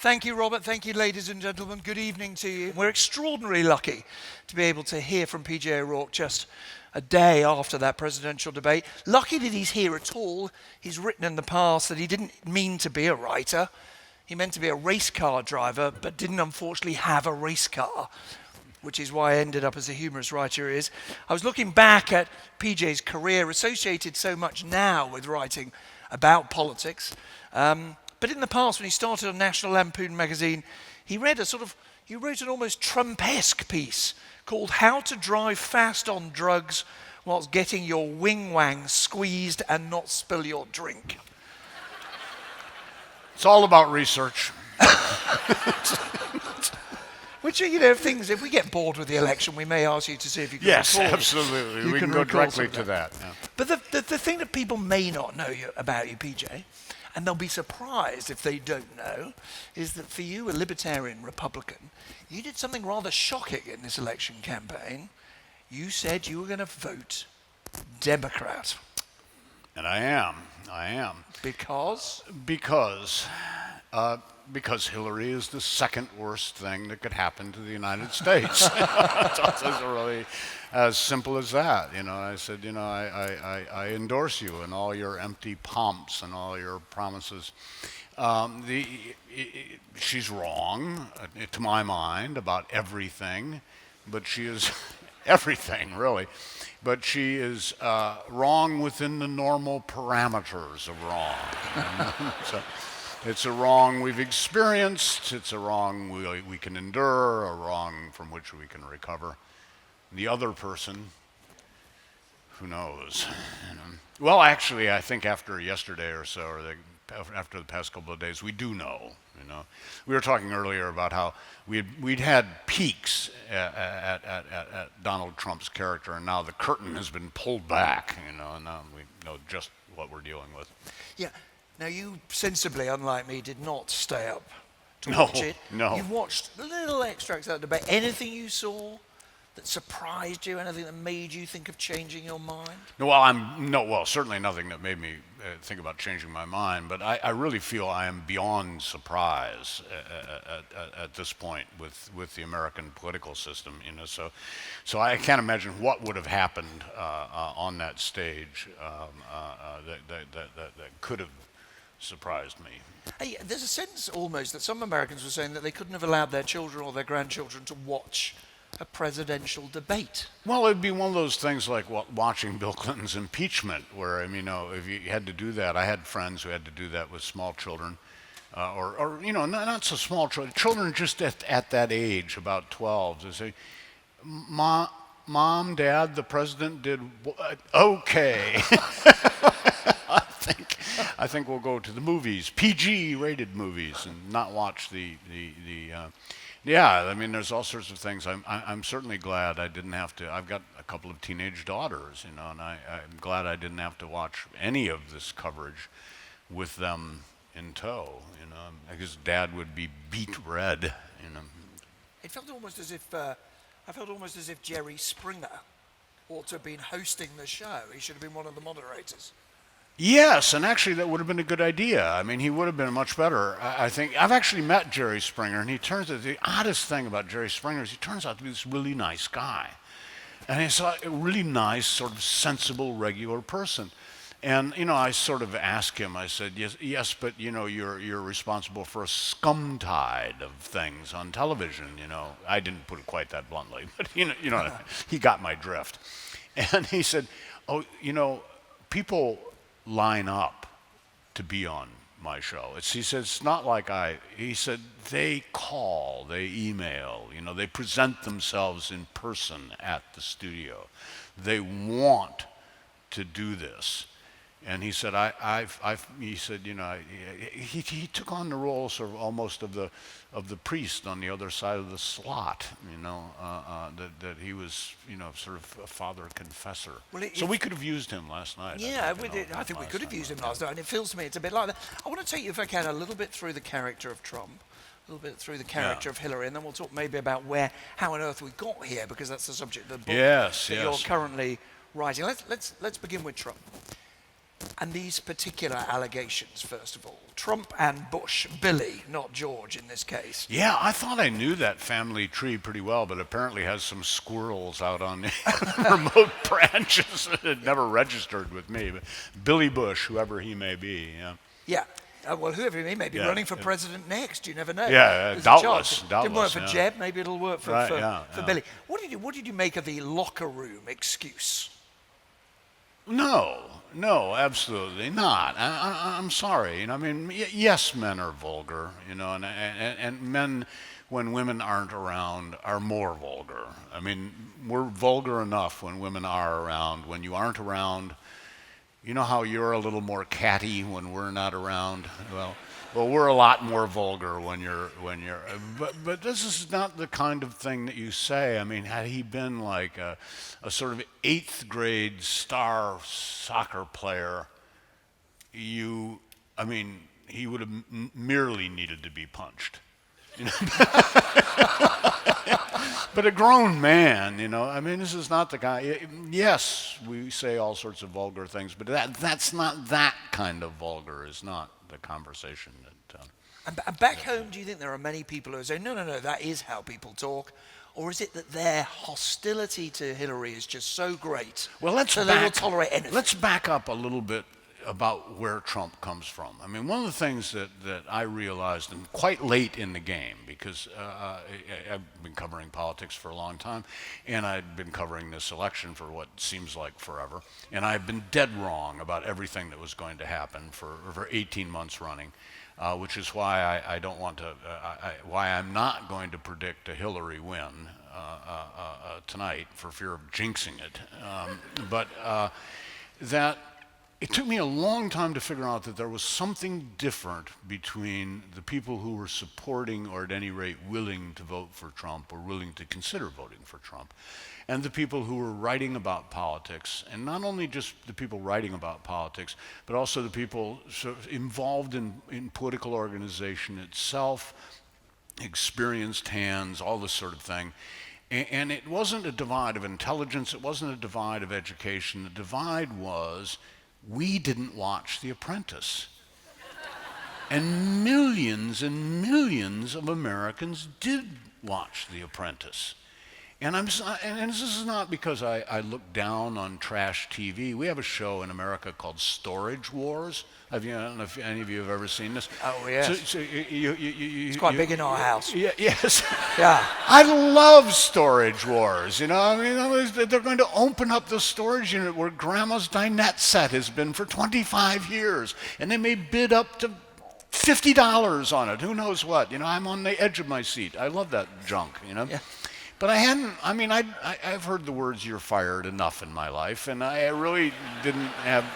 Thank you, Robert. Thank you, ladies and gentlemen. Good evening to you. We're extraordinarily lucky to be able to hear from PJ O'Rourke just a day after that presidential debate. Lucky that he's here at all. He's written in the past that he didn't mean to be a writer. He meant to be a race car driver, but didn't unfortunately have a race car, which is why I ended up as a humorous writer is. I was looking back at PJ's career, associated so much now with writing about politics. But in the past, when he started on National Lampoon magazine, he wrote an almost Trump-esque piece called How to Drive Fast on Drugs Whilst Getting Your Wing-Wang Squeezed and Not Spill Your Drink. It's all about research. Which are, things, if we get bored with the election, we may ask you to see if you can Yes, recall. absolutely. We can go directly to that. Yeah. But the thing that people may not know about you, PJ, and they'll be surprised if they don't know, is that for you, a libertarian Republican, you did something rather shocking in this election campaign. You said you were going to vote Democrat. And I am. Because? Because Hillary is the second worst thing that could happen to the United States. It's really as simple as that. I said, I endorse you and all your empty pomps and all your promises. She's wrong, to my mind, about everything, but she is everything, really. But she is wrong within the normal parameters of wrong. So, it's a wrong we've experienced, it's a wrong we can endure, a wrong from which we can recover. The other person, who knows? Well, actually, I think after yesterday or so, or after the past couple of days, we do know. We were talking earlier about how we'd had peaks at Donald Trump's character, and now the curtain has been pulled back, and now we know just what we're dealing with. Yeah. Now, you sensibly, unlike me, did not stay up to watch it. No. You watched little extracts of the debate. Anything you saw that surprised you? Anything that made you think of changing your mind? Well, certainly nothing that made me think about changing my mind. But I really feel I am beyond surprise at this point with the American political system. So I can't imagine what would have happened on that stage that could have surprised me. Hey, there's a sense almost that some Americans were saying that they couldn't have allowed their children or their grandchildren to watch a presidential debate. Well, it'd be one of those things like watching Bill Clinton's impeachment, where if you had to do that, I had friends who had to do that with small children, or not so small children just at that age, about 12. They say, Mom, Dad, the president did okay. I think we'll go to the movies, PG-rated movies, and not watch there's all sorts of things. I'm certainly glad I didn't have to. I've got a couple of teenage daughters, and I'm glad I didn't have to watch any of this coverage with them in tow. Because Dad would be beat red. It felt almost as if Jerry Springer ought to have been hosting the show. He should have been one of the moderators. Yes, and actually that would have been a good idea. He would have been much better. I think I've actually met Jerry Springer, and the oddest thing about Jerry Springer is he turns out to be this really nice guy. And he's a really nice, sort of sensible, regular person. And, I sort of asked him, I said, yes, but, you're responsible for a scum tide of things on television, I didn't put it quite that bluntly, but, he got my drift. And he said, people line up to be on my show. He said, it's not like he said, they call, they email, they present themselves in person at the studio. They want to do this. And he said, he took on the role sort of almost of the priest on the other side of the slot, that he was, sort of a father confessor. So we could have used him last night. Yeah, I think we could have used him last night, and it feels to me it's a bit like that. I want to take you, if I can, a little bit through the character of Trump, a little bit through the character of Hillary, and then we'll talk maybe about how on earth we got here, because that's the subject of the book that you're currently writing. Let's begin with Trump. And these particular allegations, first of all, Trump and Bush, Billy, not George in this case. Yeah, I thought I knew that family tree pretty well, but apparently has some squirrels out on the remote branches that had never registered with me. But Billy Bush, whoever he may be, yeah. Yeah. Well, whoever he may be running for president next, you never know. Yeah, There's doubtless. Didn't work for Jeb, maybe it'll work for, Right, Billy. What did you make of the locker room excuse? No, absolutely not. I'm sorry. I mean, yes, men are vulgar, and men, when women aren't around, are more vulgar. I mean, we're vulgar enough when women are around. When you aren't around, you know how you're a little more catty when we're not around? Well, we're a lot more vulgar when you're. But this is not the kind of thing that you say. I mean, had he been like a sort of 8th grade star soccer player, he would have merely needed to be punched. But a grown man, this is not the guy. Yes, we say all sorts of vulgar things, but that's not that kind of vulgar, is not the conversation that. And back home, do you think there are many people who say, no, that is how people talk? Or is it that their hostility to Hillary is just so great so they will tolerate anything? Let's back up a little bit about where Trump comes from. I mean, one of the things that I realized, and quite late in the game, because I've been covering politics for a long time, and I'd been covering this election for what seems like forever, and I've been dead wrong about everything that was going to happen for 18 months running, which is why I don't want to, why I'm not going to predict a Hillary win tonight for fear of jinxing it. That it took me a long time to figure out that there was something different between the people who were supporting, or at any rate willing to vote for Trump, or willing to consider voting for Trump, and the people who were writing about politics, and not only just the people writing about politics, but also the people sort of involved in political organization itself, experienced hands, all this sort of thing. And it wasn't a divide of intelligence, it wasn't a divide of education. The divide was, we didn't watch The Apprentice. And millions of Americans did watch The Apprentice. And this is not because I look down on trash TV. We have a show in America called Storage Wars. I don't know if any of you have ever seen this. Oh, yes. So it's quite big in our house. Yes. Yeah. I love Storage Wars. They're going to open up the storage unit where Grandma's dinette set has been for 25 years. And they may bid up to $50 on it. Who knows what? I'm on the edge of my seat. I love that junk, Yeah. But I've heard the words "you're fired" enough in my life, and I really didn't have.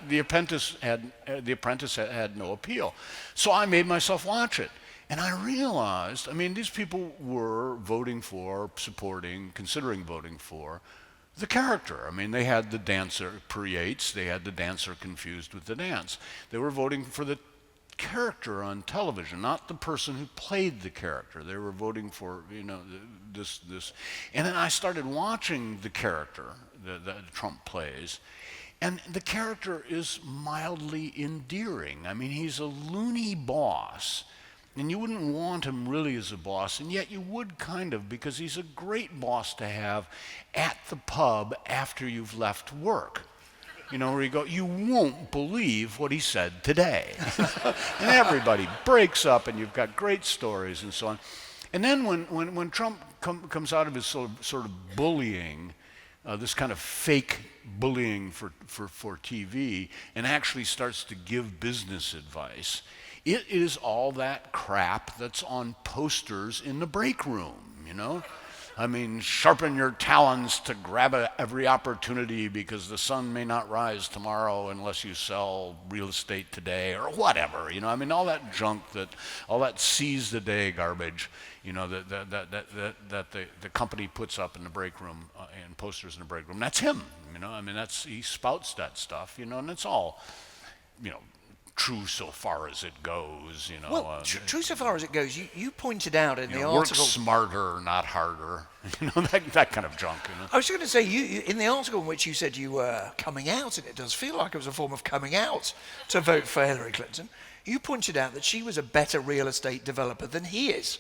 The Apprentice had no appeal, so I made myself watch it, and I realized, these people were voting for, supporting, considering voting for the character. They had the dancer pre-Yates, they had the dancer confused with the dance. They were voting for the character on television, not the person who played the character. They were voting for, this. And then I started watching the character that Trump plays, and the character is mildly endearing. He's a loony boss, and you wouldn't want him really as a boss, and yet you would kind of, because he's a great boss to have at the pub after you've left work. Where you go, you won't believe what he said today. And everybody breaks up, and you've got great stories and so on. And then when Trump comes out of his sort of bullying, this kind of fake bullying for TV, and actually starts to give business advice, it is all that crap that's on posters in the break room, sharpen your talons to grab every opportunity because the sun may not rise tomorrow unless you sell real estate today, or whatever. All that junk, all that seize the day garbage, that the company puts up in the break room, and posters in the break room. That's him. He spouts that stuff, and it's all, true so far as it goes, Well, true so far as it goes. You pointed out in the work article. smarter, not harder, that kind of junk. I was going to say, you in the article in which you said you were coming out, and it does feel like it was a form of coming out to vote for Hillary Clinton. You pointed out that she was a better real estate developer than he is.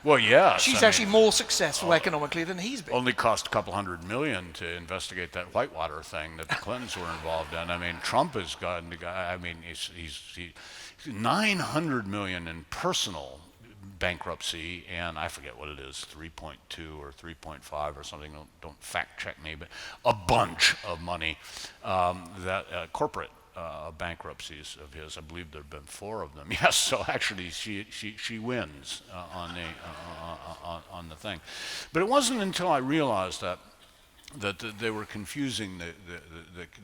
Well, yes. She's actually more successful economically than he's been. Only cost a couple $100 million to investigate that Whitewater thing that the Clintons were involved in. I mean, Trump has gotten the guy. I mean, he's $900 million in personal bankruptcy, and I forget what it is, 3.2 or 3.5 or something. Don't fact check me, but a bunch of money that corporate. Bankruptcies of his. I believe there have been 4 of them. Yes, so actually she wins on the thing. But it wasn't until I realized that they were confusing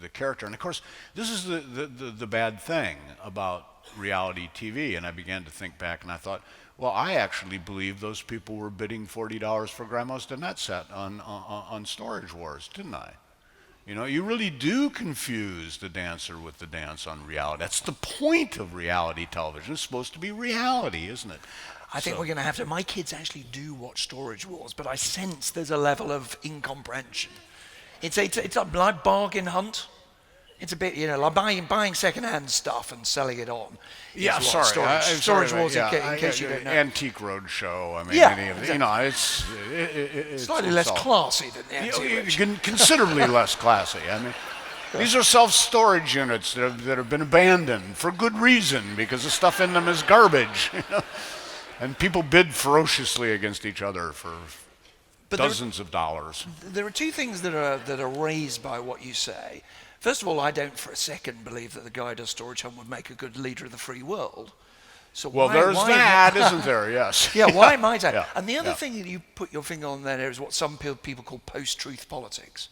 the character. And of course, this is the bad thing about reality TV. And I began to think back, and I thought, well, I actually believe those people were bidding $40 for Grandma's Dinette set on Storage Wars, didn't I? You really do confuse the dancer with the dance on reality. That's the point of reality television. It's supposed to be reality, isn't it? I think we're going to have to. My kids actually do watch Storage Wars, but I sense there's a level of incomprehension. It's like bargain hunt. It's a bit, like buying second-hand stuff and selling it on. Yeah, sorry. Storage Wars, in case you don't know. Antique Roadshow. I mean, yeah, exactly. It's slightly less classy than the Antique Roadshow. Considerably less classy. I mean, these are self-storage units that have been abandoned for good reason because the stuff in them is garbage. And people bid ferociously against each other for dozens of dollars. There are 2 things that are raised by what you say. First of all, I don't for a second believe that the guy who does Storage Home would make a good leader of the free world. So there's that, isn't there? Yes. Yeah, why might I? Yeah, and the other thing that you put your finger on there is what some people call post-truth politics,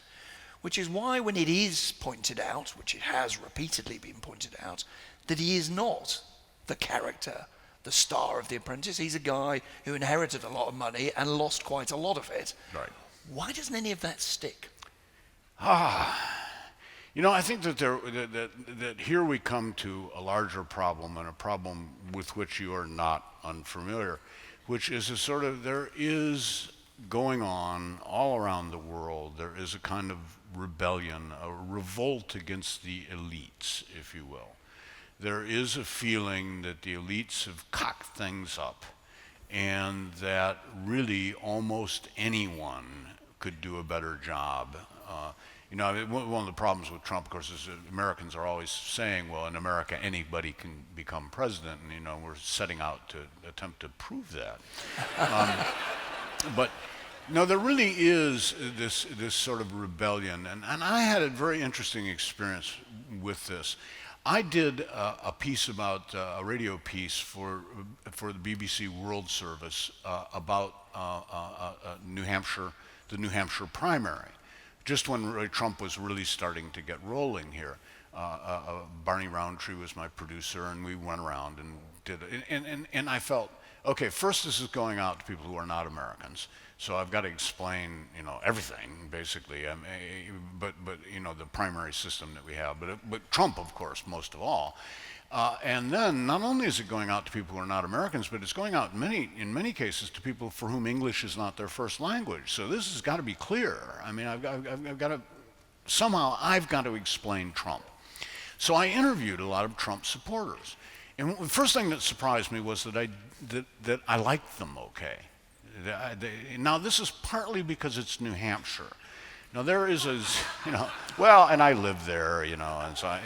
which is why when it is pointed out, which it has repeatedly been pointed out, that he is not the character, the star of The Apprentice. He's a guy who inherited a lot of money and lost quite a lot of it. Right. Why doesn't any of that stick? I think that here we come to a larger problem, and a problem with which you are not unfamiliar, which is there is going on all around the world, there is a kind of rebellion, a revolt against the elites, if you will. There is a feeling that the elites have cocked things up, and that really almost anyone could do a better job. One of the problems with Trump, of course, is that Americans are always saying, well, in America, anybody can become president, and, we're setting out to attempt to prove that. But there really is this sort of rebellion, and I had a very interesting experience with this. I did a piece about, a radio piece for the BBC World Service about New Hampshire, the New Hampshire primary. Just when Trump was really starting to get rolling here. Barney Roundtree was my producer, and we went around and did it. And I felt, okay, first this is going out to people who are not Americans, so I've got to explain, everything, basically. But the primary system that we have, but Trump, of course, most of all. And then not only is it going out to people who are not Americans, but it's going out in many cases to people for whom English is not their first language. So this has got to be clear. I mean, I've got to, somehow I've got to explain Trump. So I interviewed a lot of Trump supporters. And the first thing that surprised me was that I liked them okay. Now this is partly because it's New Hampshire. Now there is and I live there, and so.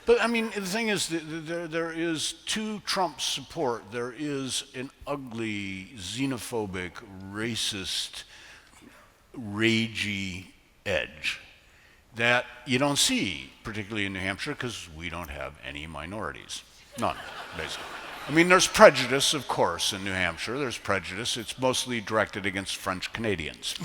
But I mean, the thing is, there is to Trump's support, there is an ugly, xenophobic, racist, ragey edge that you don't see, particularly in New Hampshire, because we don't have any minorities, none, basically. I mean, there's prejudice, of course, in New Hampshire. There's prejudice. It's mostly directed against French Canadians.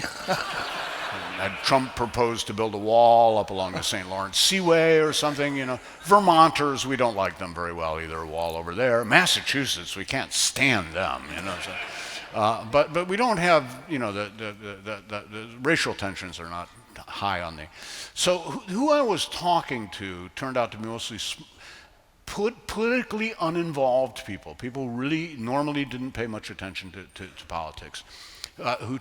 Trump proposed to build a wall up along the St. Lawrence Seaway or something, Vermonters, we don't like them very well either, a wall over there. Massachusetts, we can't stand them, So, but we don't have, the racial tensions are not high on the. So who I was talking to turned out to be mostly politically uninvolved people, people who really normally didn't pay much attention to politics, who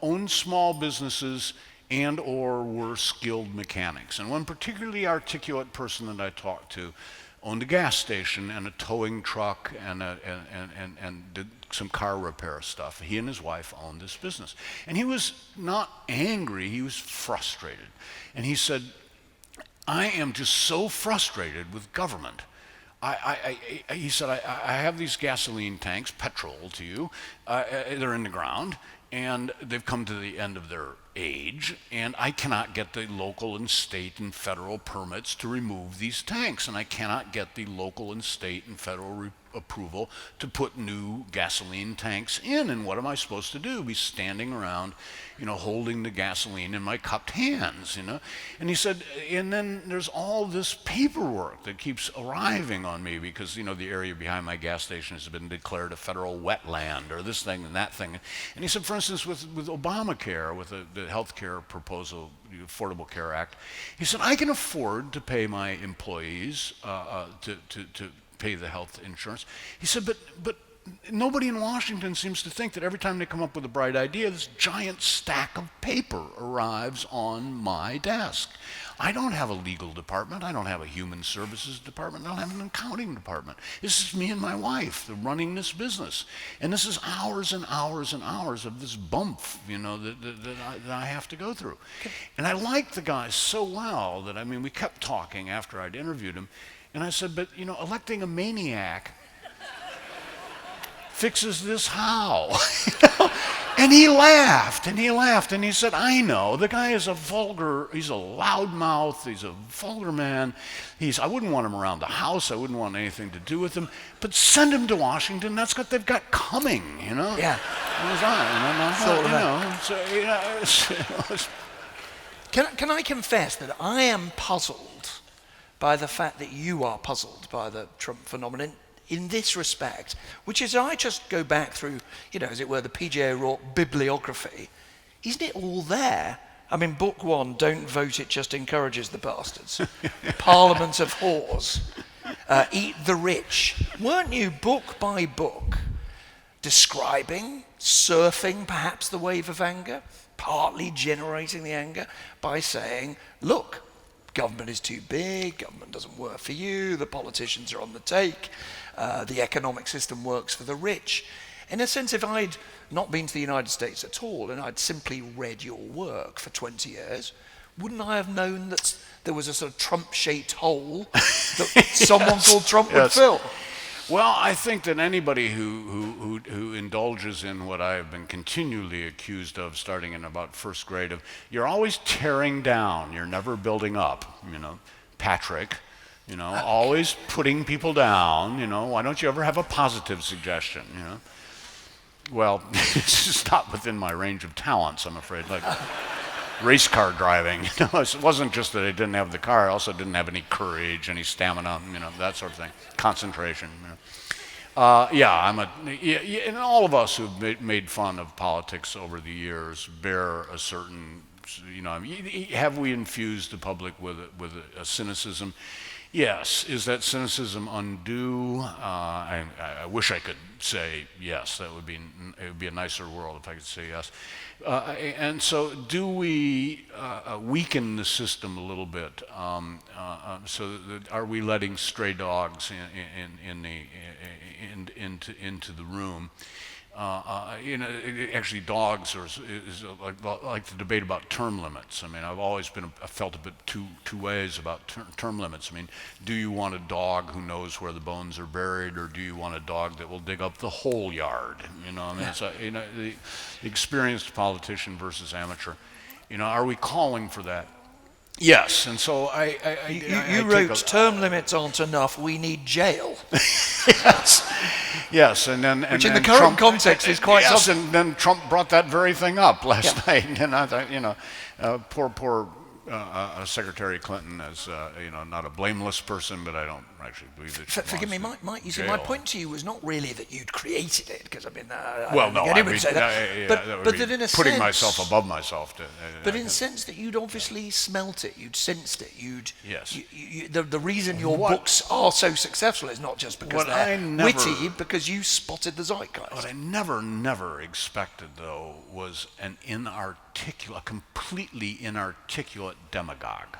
owned small businesses and or were skilled mechanics. And one particularly articulate person that I talked to owned a gas station and a towing truck and did some car repair stuff. He and his wife owned this business. And he was not angry, he was frustrated. And he said, I am just so frustrated with government. He said, I have these gasoline tanks, petrol to you, they're in the ground, and they've come to the end of their age, and I cannot get the local and state and federal permits to remove these tanks, and I cannot get the local and state and federal approval to put new gasoline tanks in. And what am I supposed to do? Be standing around, holding the gasoline in my cupped hands, And he said, and then there's all this paperwork that keeps arriving on me because, the area behind my gas station has been declared a federal wetland or this thing and that thing. And he said, for instance, with Obamacare, with the health care proposal, the Affordable Care Act, he said, I can afford to pay my employees to pay the health insurance. He said, but nobody in Washington seems to think that every time they come up with a bright idea, this giant stack of paper arrives on my desk. I don't have a legal department. I don't have a human services department. I don't have an accounting department. This is me and my wife running this business. And this is hours and hours and hours of this bump, that I have to go through. And I liked the guy so well that, we kept talking after I'd interviewed him. And I said, but, electing a maniac fixes this how? And he laughed, and he said, I know, the guy is he's a loudmouth, he's a vulgar man. I wouldn't want him around the house, I wouldn't want anything to do with him, but send him to Washington, that's what they've got coming, Yeah. Can I confess that I am puzzled by the fact that you are puzzled by the Trump phenomenon in this respect, which is I just go back through, as it were, the P.J. O'Rourke bibliography. Isn't it all there? Book 1, Don't Vote, It Just Encourages the Bastards. Parliament of Whores. Eat the Rich. Weren't you, book by book, describing, surfing perhaps the wave of anger, partly generating the anger by saying, look, government is too big, government doesn't work for you, the politicians are on the take, the economic system works for the rich. In a sense, if I'd not been to the United States at all and I'd simply read your work for 20 years, wouldn't I have known that there was a sort of Trump-shaped hole that someone called Trump would fill? Well, I think that anybody who indulges in what I have been continually accused of starting in about first grade of, you're always tearing down, you're never building up, Patrick, always putting people down, why don't you ever have a positive suggestion, Well, this is not within my range of talents, I'm afraid, like race car driving, It wasn't just that I didn't have the car, I also didn't have any courage, any stamina, that sort of thing, concentration, and all of us who've made fun of politics over the years bear a certain, have we infused the public with a cynicism? Yes. Is that cynicism undue? I wish I could say yes. It would be a nicer world if I could say yes. And so, do we weaken the system a little bit? So that are we letting stray dogs into the room? Actually, dogs is like the debate about term limits. I've always felt a bit two ways about term limits. Do you want a dog who knows where the bones are buried, or do you want a dog that will dig up the whole yard? It's the experienced politician versus amateur. Are we calling for that? Yes, and so you wrote term limits aren't enough. We need jail. Yes, and then which in the current context is quite something. And then Trump brought that very thing up last night, and I thought, poor Secretary Clinton is not a blameless person, but I don't actually believe that she Forgive me, wants Mike. to You see, my jail point to you was not really that you'd created it, because I mean, Well, I no, don't think I anyone mean, would say that. yeah, but that would but be that in a putting sense, myself above myself. But in a sense that you'd obviously smelt it, you'd sensed it, Yes. the reason your books are so successful is not just because they're witty, because you spotted the zeitgeist. What I never expected, though, was a completely inarticulate demagogue.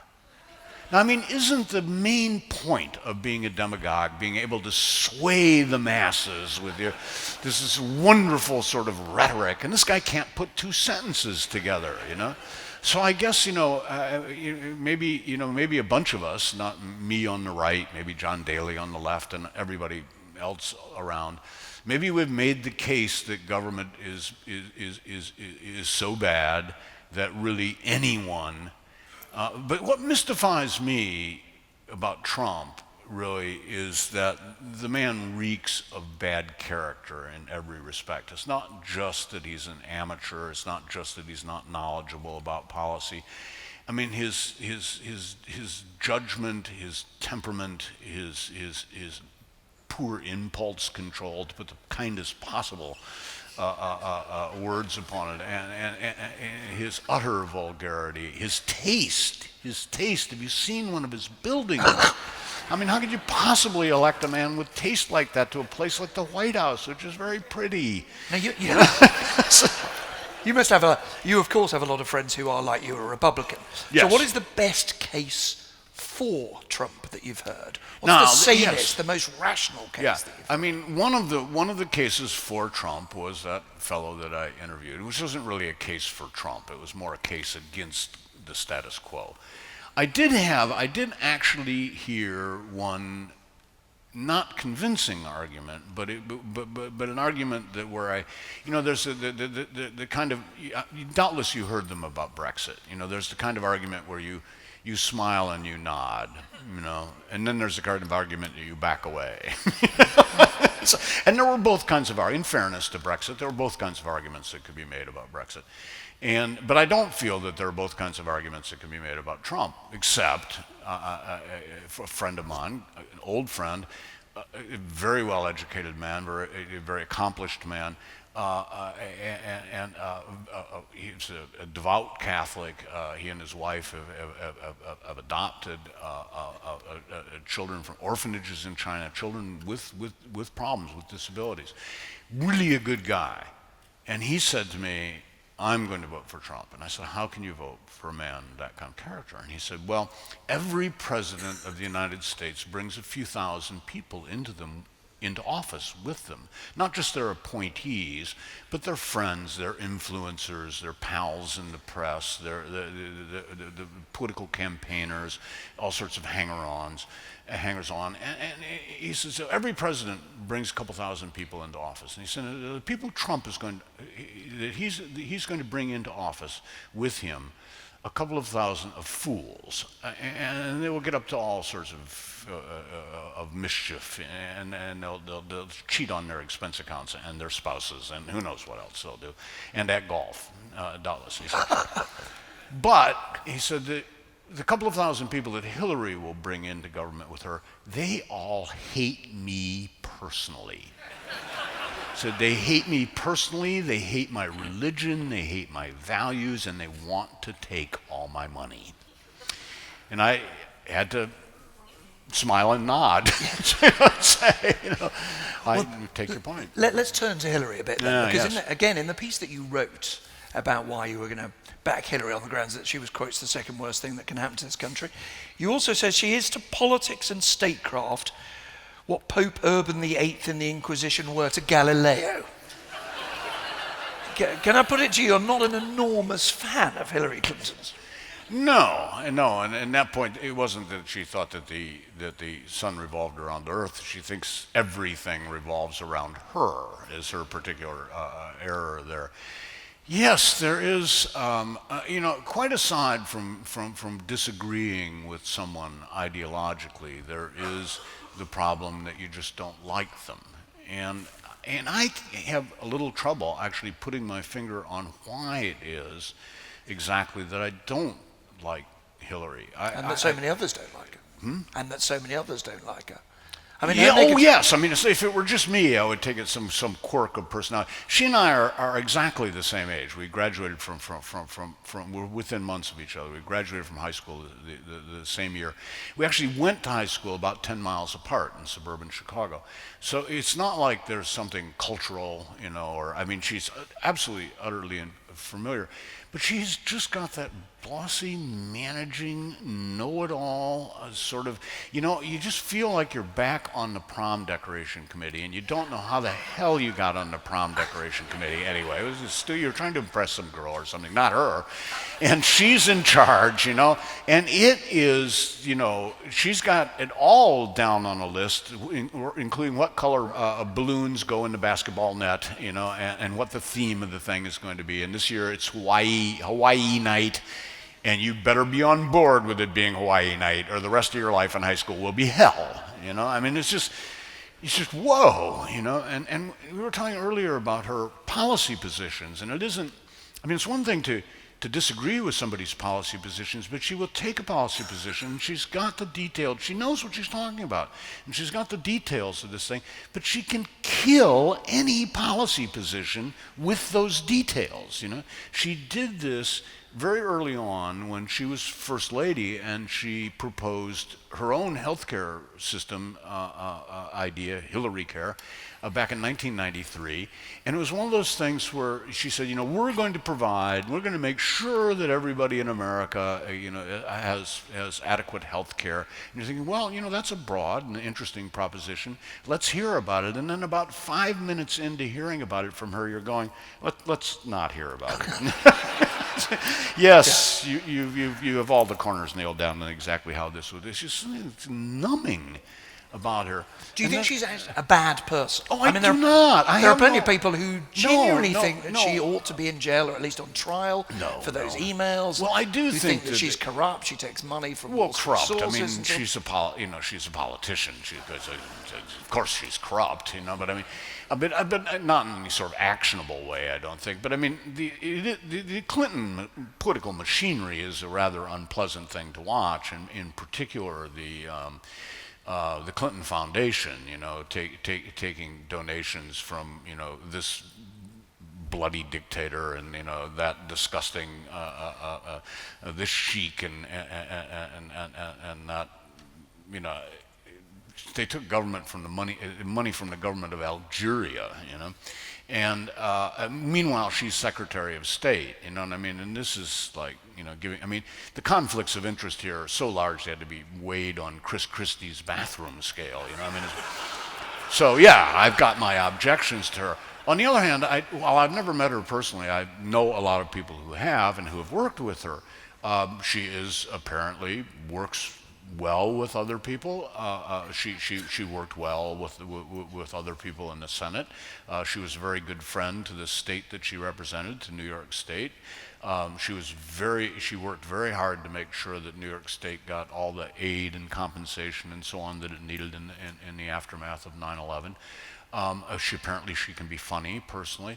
Now, I mean, isn't the main point of being a demagogue being able to sway the masses with this wonderful sort of rhetoric? And this guy can't put two sentences together, you know? So I guess, maybe a bunch of us, not me on the right, maybe John Daly on the left, and everybody else around, maybe we've made the case that government is so bad that really anyone. But what mystifies me about Trump really is that the man reeks of bad character in every respect. It's not just that he's an amateur. It's not just that he's not knowledgeable about policy. I mean, his judgment, his temperament, his poor impulse control, to put the kindest possible words upon it, and his utter vulgarity, his taste. Have you seen one of his buildings? I mean, how could you possibly elect a man with taste like that to a place like the White House, which is very pretty? Now you must have you of course have a lot of friends who are like you, a Republican. Yes. So what is the best case for Trump that you've heard? What's the sanest, the most rational case that you've heard? I mean, one of the cases for Trump was that fellow that I interviewed, which wasn't really a case for Trump. It was more a case against the status quo. I did actually hear one not convincing argument, but an argument that where there's the kind of, doubtless you heard them about Brexit. There's the kind of argument where you smile and you nod, and then there's the kind of argument that you back away. And there were both kinds of in fairness to Brexit, there were both kinds of arguments that could be made about Brexit. But I don't feel that there are both kinds of arguments that can be made about Trump, except a friend of mine, an old friend, a very well-educated man, a very accomplished man, he's a devout Catholic. He and his wife have adopted children from orphanages in China, children with problems, with disabilities. Really a good guy. And he said to me, I'm going to vote for Trump. And I said, how can you vote for a man that kind of character? And he said, well, every president of the United States brings a few thousand people into office with them. Not just their appointees, but their friends, their influencers, their pals in the press, the political campaigners, all sorts of hangers-on. And he says, so every president brings a couple thousand people into office. And he said, the people Trump is he's going to bring into office with him a couple of thousand of fools, and they will get up to all sorts of mischief, and they'll cheat on their expense accounts and their spouses, and who knows what else they'll do, and at golf, doubtless, he said. But he said that the couple of thousand people that Hillary will bring into government with her, they all hate me personally. So they hate me personally, they hate my religion, they hate my values, and they want to take all my money. And I had to smile and nod. I take your point. Let's turn to Hillary a bit then, because yes. in the piece that you wrote about why you were going to back Hillary on the grounds that she was, quotes, the second worst thing that can happen to this country, you also said she is to politics and statecraft what Pope Urban VIII in the Inquisition were to Galileo. Can I put it to you, you're not an enormous fan of Hillary Clinton's? No, and at that point, it wasn't that she thought that the sun revolved around the earth. She thinks everything revolves around her, is her particular error there. Yes, there is, quite aside from disagreeing with someone ideologically, there is the problem that you just don't like them. And I have a little trouble actually putting my finger on why it is exactly that I don't like Hillary. And that so many others don't like her. And that so many others don't like her. I mean, yeah, oh yes. I mean, if it were just me, I would take it some quirk of personality. She and I are exactly the same age. We graduated from we're within months of each other. We graduated from high school the same year. We actually went to high school about 10 miles apart in suburban Chicago. So it's not like there's something cultural, you know, or, I mean, she's absolutely, utterly familiar. But she's just got that bossy, managing, know-it-all sort of, you know, you just feel like you're back on the prom decoration committee, and you don't know how the hell you got on the prom decoration committee anyway. It was just, you're trying to impress some girl or something, not her. And she's in charge, you know, and it is, you know, she's got it all down on a list, including what color balloons go in the basketball net, you know, and what the theme of the thing is going to be. And this year it's Hawaii night. And you better be on board with it being Hawaii night, or the rest of your life in high school will be hell, you know? I mean, it's just whoa, you know? And we were talking earlier about her policy positions, and it isn't, I mean, it's one thing to disagree with somebody's policy positions, but she will take a policy position, and she's got the details, she knows what she's talking about, and she's got the details of this thing, but she can kill any policy position with those details, you know? She did this very early on when she was First Lady, and she proposed her own healthcare system idea, Hillary Care, back in 1993. And it was one of those things where she said, you know, we're going to make sure that everybody in America, you know, has adequate health care. And you're thinking, well, you know, that's a broad and interesting proposition. Let's hear about it. And then about 5 minutes into hearing about it from her, you're going, let's not hear about it. Yes, you have all the corners nailed down on exactly how this would. It's just it's numbing about her. Do you think she's a bad person? Oh, I mean, do not. There are plenty of people who genuinely think that she ought to be in jail, or at least on trial, for those emails. Well, I do think that she's corrupt. She takes money from corrupt. sources. I mean, she's a politician. Of course, she's corrupt. You know, but I mean, but not in any sort of actionable way, I don't think. But I mean, the Clinton political machinery is a rather unpleasant thing to watch, and in particular the Clinton Foundation, you know, taking donations from, you know, this bloody dictator, and, you know, that disgusting this sheik, and that, you know, they took government from the money from the government of Algeria, you know, and meanwhile she's Secretary of State, you know what I mean? And this is like, you know, I mean, the conflicts of interest here are so large they had to be weighed on Chris Christie's bathroom scale, you know what I mean? So yeah, I've got my objections to her. On the other hand, while I've never met her personally, I know a lot of people who have and who have worked with her. She apparently works well with other people. She worked well with other people in the Senate. She was a very good friend to the state that she represented, to New York State. She worked very hard to make sure that New York State got all the aid and compensation and so on that it needed in the aftermath of 9/11. She can be funny personally,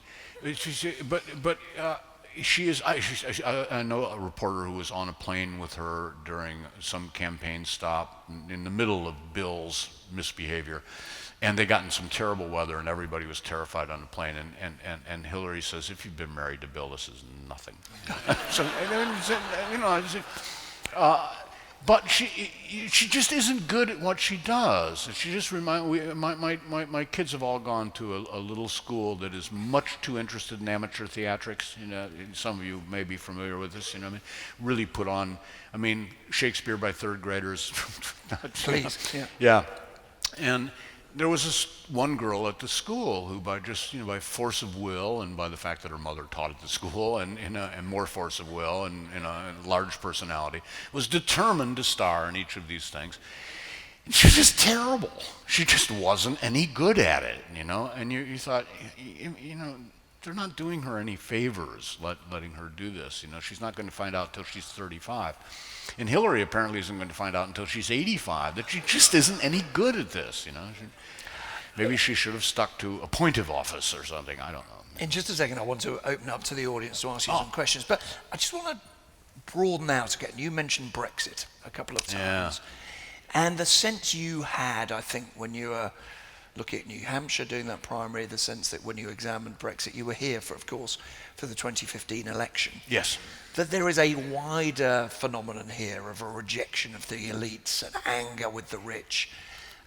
she is. I know a reporter who was on a plane with her during some campaign stop in the middle of Bill's misbehavior, and they got in some terrible weather, and everybody was terrified on the plane. And Hillary says, "If you've been married to Bill, this is nothing." So, you know, but she just isn't good at what she does. She just my kids have all gone to a little school that is much too interested in amateur theatrics. You know, some of you may be familiar with this. You know, what I mean, really put on. I mean, Shakespeare by third graders. Please, yeah. And there was this one girl at the school who, by force of will, and by the fact that her mother taught at the school, and more force of will, and a large personality, was determined to star in each of these things. And she was just terrible. She just wasn't any good at it, you know. And you thought, you know, they're not doing her any favors letting her do this. You know, she's not going to find out till she's 35. And Hillary apparently isn't going to find out until she's 85 that she just isn't any good at this, you know. Maybe she should have stuck to appointive office or something, I don't know. In just a second, I want to open up to the audience to ask you some questions, but I just want to broaden out again. You mentioned Brexit a couple of times. And the sense you had, I think, when you were looking at New Hampshire doing that primary, the sense that when you examined Brexit, you were here for, of course, for the 2015 election. Yes. That there is a wider phenomenon here of a rejection of the elites and anger with the rich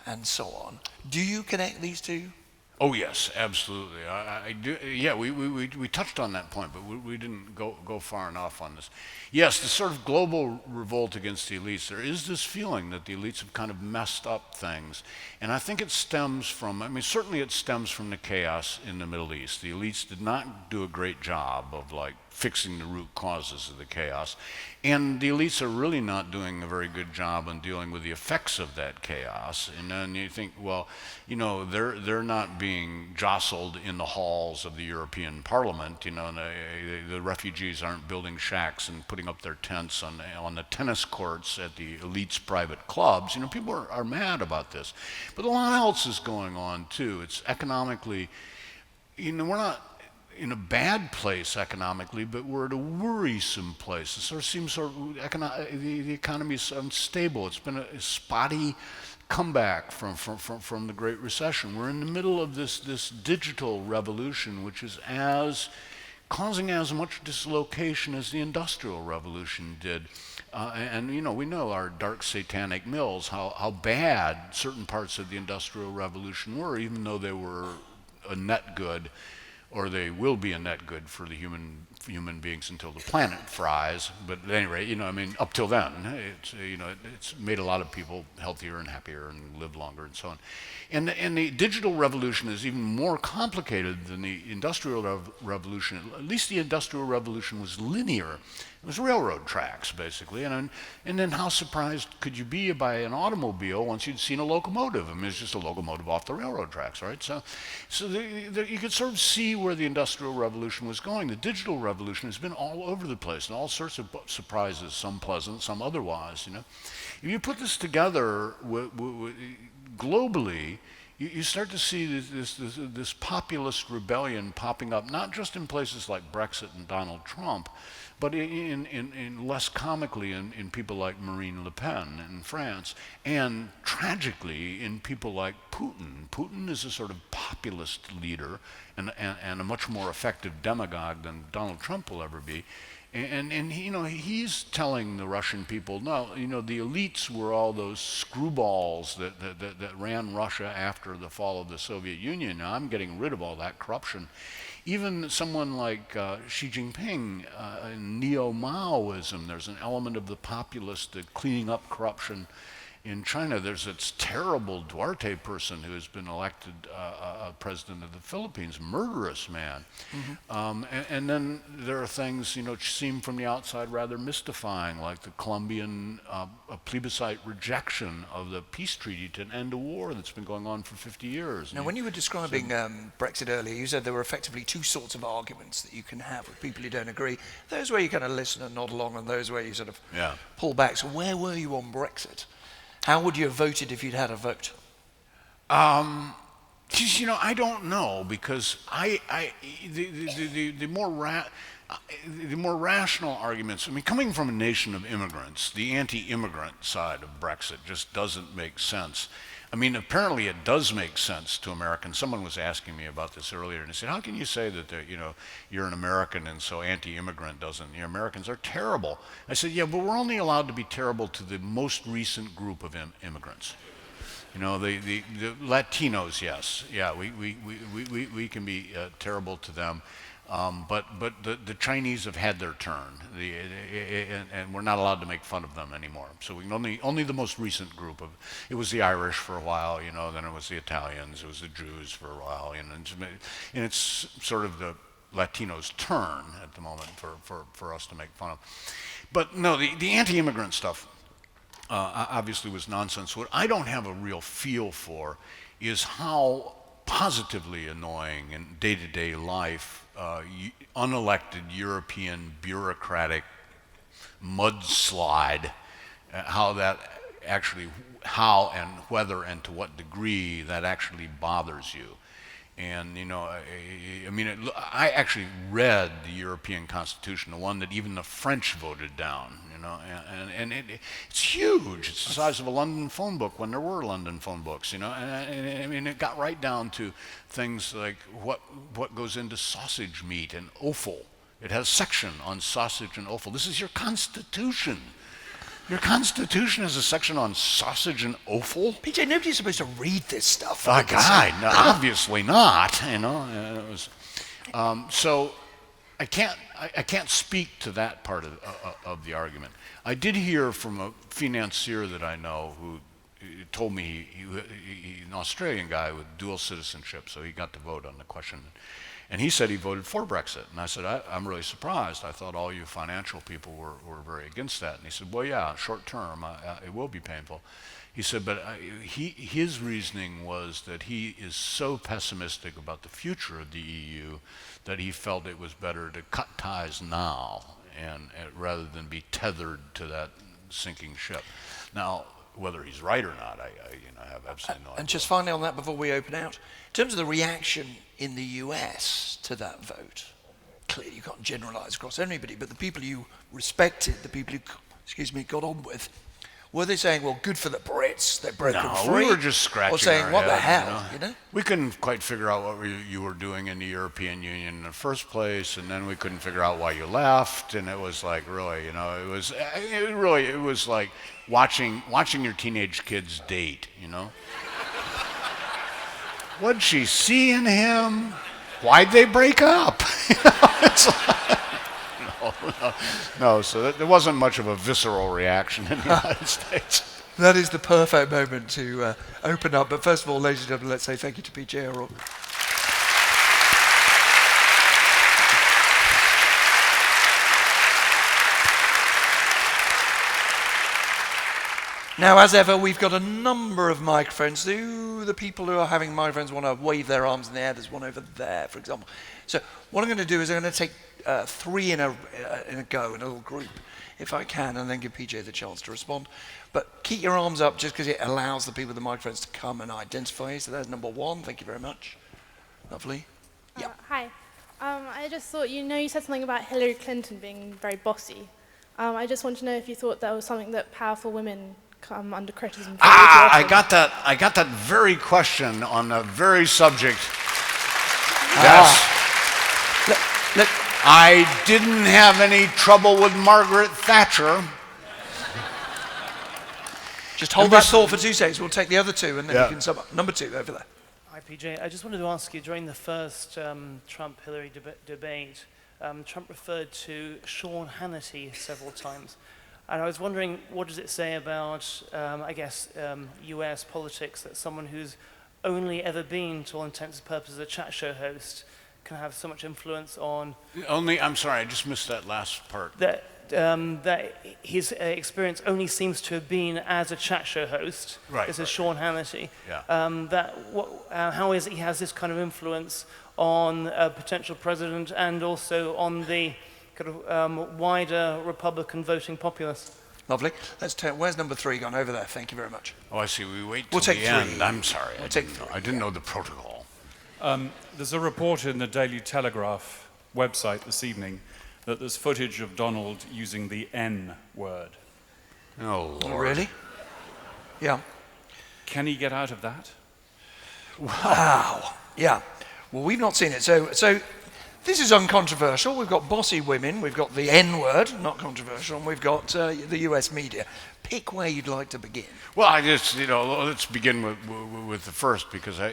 and so on. Do you connect these two? Oh yes, absolutely. I do. Yeah, we touched on that point, but we didn't go far enough on this. Yes, the sort of global revolt against the elites. There is this feeling that the elites have kind of messed up things, and I think it stems from. I mean, certainly it stems from the chaos in the Middle East. The elites did not do a great job of like fixing the root causes of the chaos, and the elites are really not doing a very good job on dealing with the effects of that chaos. And then you think, well, you know, they're not being jostled in the halls of the European Parliament. You know, the refugees aren't building shacks and putting up their tents on the tennis courts at the elites' private clubs. You know, people are mad about this, but a lot else is going on too. It's economically, you know, we're not in a bad place economically, but we're at a worrisome place. It sort of seems the economy is unstable. It's been a spotty comeback from the Great Recession. We're in the middle of this digital revolution, which is causing as much dislocation as the Industrial Revolution did. And you know, we know our dark satanic mills, how bad certain parts of the Industrial Revolution were, even though they were a net good, or they will be a net good for the human beings until the planet fries. But at any rate, you know, I mean, up till then, it's, you know, it's made a lot of people healthier and happier and live longer and so on. And the digital revolution is even more complicated than the Industrial Revolution. At least the Industrial Revolution was linear. It was railroad tracks, basically. And then how surprised could you be by an automobile once you'd seen a locomotive? I mean, it's just a locomotive off the railroad tracks, right? So you could sort of see where the Industrial Revolution was going. The digital revolution has been all over the place, and all sorts of surprises, some pleasant, some otherwise, you know. If you put this together globally, you start to see this populist rebellion popping up, not just in places like Brexit and Donald Trump, but in less comically in people like Marine Le Pen in France, and tragically in people like Putin. Putin is a sort of populist leader and a much more effective demagogue than Donald Trump will ever be. And you know, he's telling the Russian people, no, you know, the elites were all those screwballs that ran Russia after the fall of the Soviet Union. Now I'm getting rid of all that corruption. Even someone like Xi Jinping, in neo-Maoism, there's an element of the populist cleaning up corruption in China. There's this terrible Duarte person who has been elected president of the Philippines, murderous man. Mm-hmm. And then there are things, you know, which seem from the outside rather mystifying, like the Colombian plebiscite rejection of the peace treaty to end a war that's been going on for 50 years. Now, when you were describing Brexit earlier, you said there were effectively two sorts of arguments that you can have with people who don't agree. Those where you kind of listen and nod along, and those where you sort of pull back. So where were you on Brexit? How would you have voted if you'd had a vote? You know, I don't know, because the more rational arguments. I mean, coming from a nation of immigrants, the anti-immigrant side of Brexit just doesn't make sense. I mean, apparently it does make sense to Americans. Someone was asking me about this earlier, and he said, "How can you say that you know, you're an American and so anti-immigrant doesn't? You know, Americans are terrible." I said, "Yeah, but we're only allowed to be terrible to the most recent group of immigrants. You know, the Latinos, yes, yeah, we can be terrible to them." But the Chinese have had their turn, and we're not allowed to make fun of them anymore. So we can only the most recent group of, it was the Irish for a while, you know, then it was the Italians, it was the Jews for a while, you know, and it's sort of the Latinos' turn at the moment for us to make fun of. But no, the anti-immigrant stuff obviously was nonsense. What I don't have a real feel for is how positively annoying in day-to-day life unelected European bureaucratic mudslide, how and whether and to what degree that actually bothers you. And you know, I mean, I actually read the European Constitution, the one that even the French voted down. You you know, and it's huge. It's the size of a London phone book when there were London phone books, you know, and I mean, it got right down to things like what goes into sausage meat and offal. It has a section on sausage and offal. This is your Constitution. Your Constitution has a section on sausage and offal? PJ, nobody's supposed to read this stuff. Oh, God, no, obviously not, you know. It was, so I can't speak to that part of the argument. I did hear from a financier that I know who told me he's an Australian guy with dual citizenship, so he got to vote on the question. And he said he voted for Brexit. And I said, I'm really surprised. I thought all you financial people were very against that. And he said, well, yeah, short term, it will be painful. He said, but his reasoning was that he is so pessimistic about the future of the EU that he felt it was better to cut ties now and rather than be tethered to that sinking ship. Now, whether he's right or not, I have absolutely no idea. And just finally on that before we open out, in terms of the reaction in the US to that vote, clearly you can't generalize across anybody, but the people you respected, the people you got on with, were they saying, well, good for the Brits, they're broken free? No, we were just scratching or saying, our what head, the hell, you know? We couldn't quite figure out what you were doing in the European Union in the first place, and then we couldn't figure out why you left, and it was like, really, you know, it was like watching your teenage kids date, you know? What'd she see in him? Why'd they break up? You know, it's like, no, so there wasn't much of a visceral reaction in the United States. That is the perfect moment to open up. But first of all, ladies and gentlemen, let's say thank you to PJ O'Rourke. Now, as ever, we've got a number of microphones. Do the people who are having microphones want to wave their arms in the air? There's one over there, for example. So what I'm going to do is I'm going to take three in a go, in a little group, if I can, and then give PJ the chance to respond. But keep your arms up just because it allows the people with the microphones to come and identify you. So there's number one. Thank you very much. Lovely. Yeah. Hi. I just thought, you said something about Hillary Clinton being very bossy. I just want to know if you thought that was something that powerful women come under criticism for. I got that very question on the very subject. I didn't have any trouble with Margaret Thatcher. Just hold that thought for 2 seconds. We'll take the other two, and then you can sum up. Number two, over there. Hi, PJ. I just wanted to ask you, during the first Trump-Hillary debate, Trump referred to Sean Hannity several times. And I was wondering, what does it say about, US politics, that someone who's only ever been, to all intents and purposes, a chat show host can have so much influence on... I'm sorry, I just missed that last part. That his experience only seems to have been as a chat show host. Right. This is Sean Hannity. Yeah. How is it he has this kind of influence on a potential president and also on the kind of wider Republican voting populace? Lovely. Let's turn. Where's number three gone? Over there. Thank you very much. Oh, I see. We wait till We'll take the end. three. I'm sorry. I didn't know the protocol. There's a report in the Daily Telegraph website this evening that there's footage of Donald using the N word. Oh, Lord. Oh, really? Yeah. Can he get out of that? Wow. Yeah. Well, we've not seen it. So this is uncontroversial. We've got bossy women. We've got the N word, not controversial. And we've got the US media. Pick where you'd like to begin. Well, I just, let's begin with the first, because I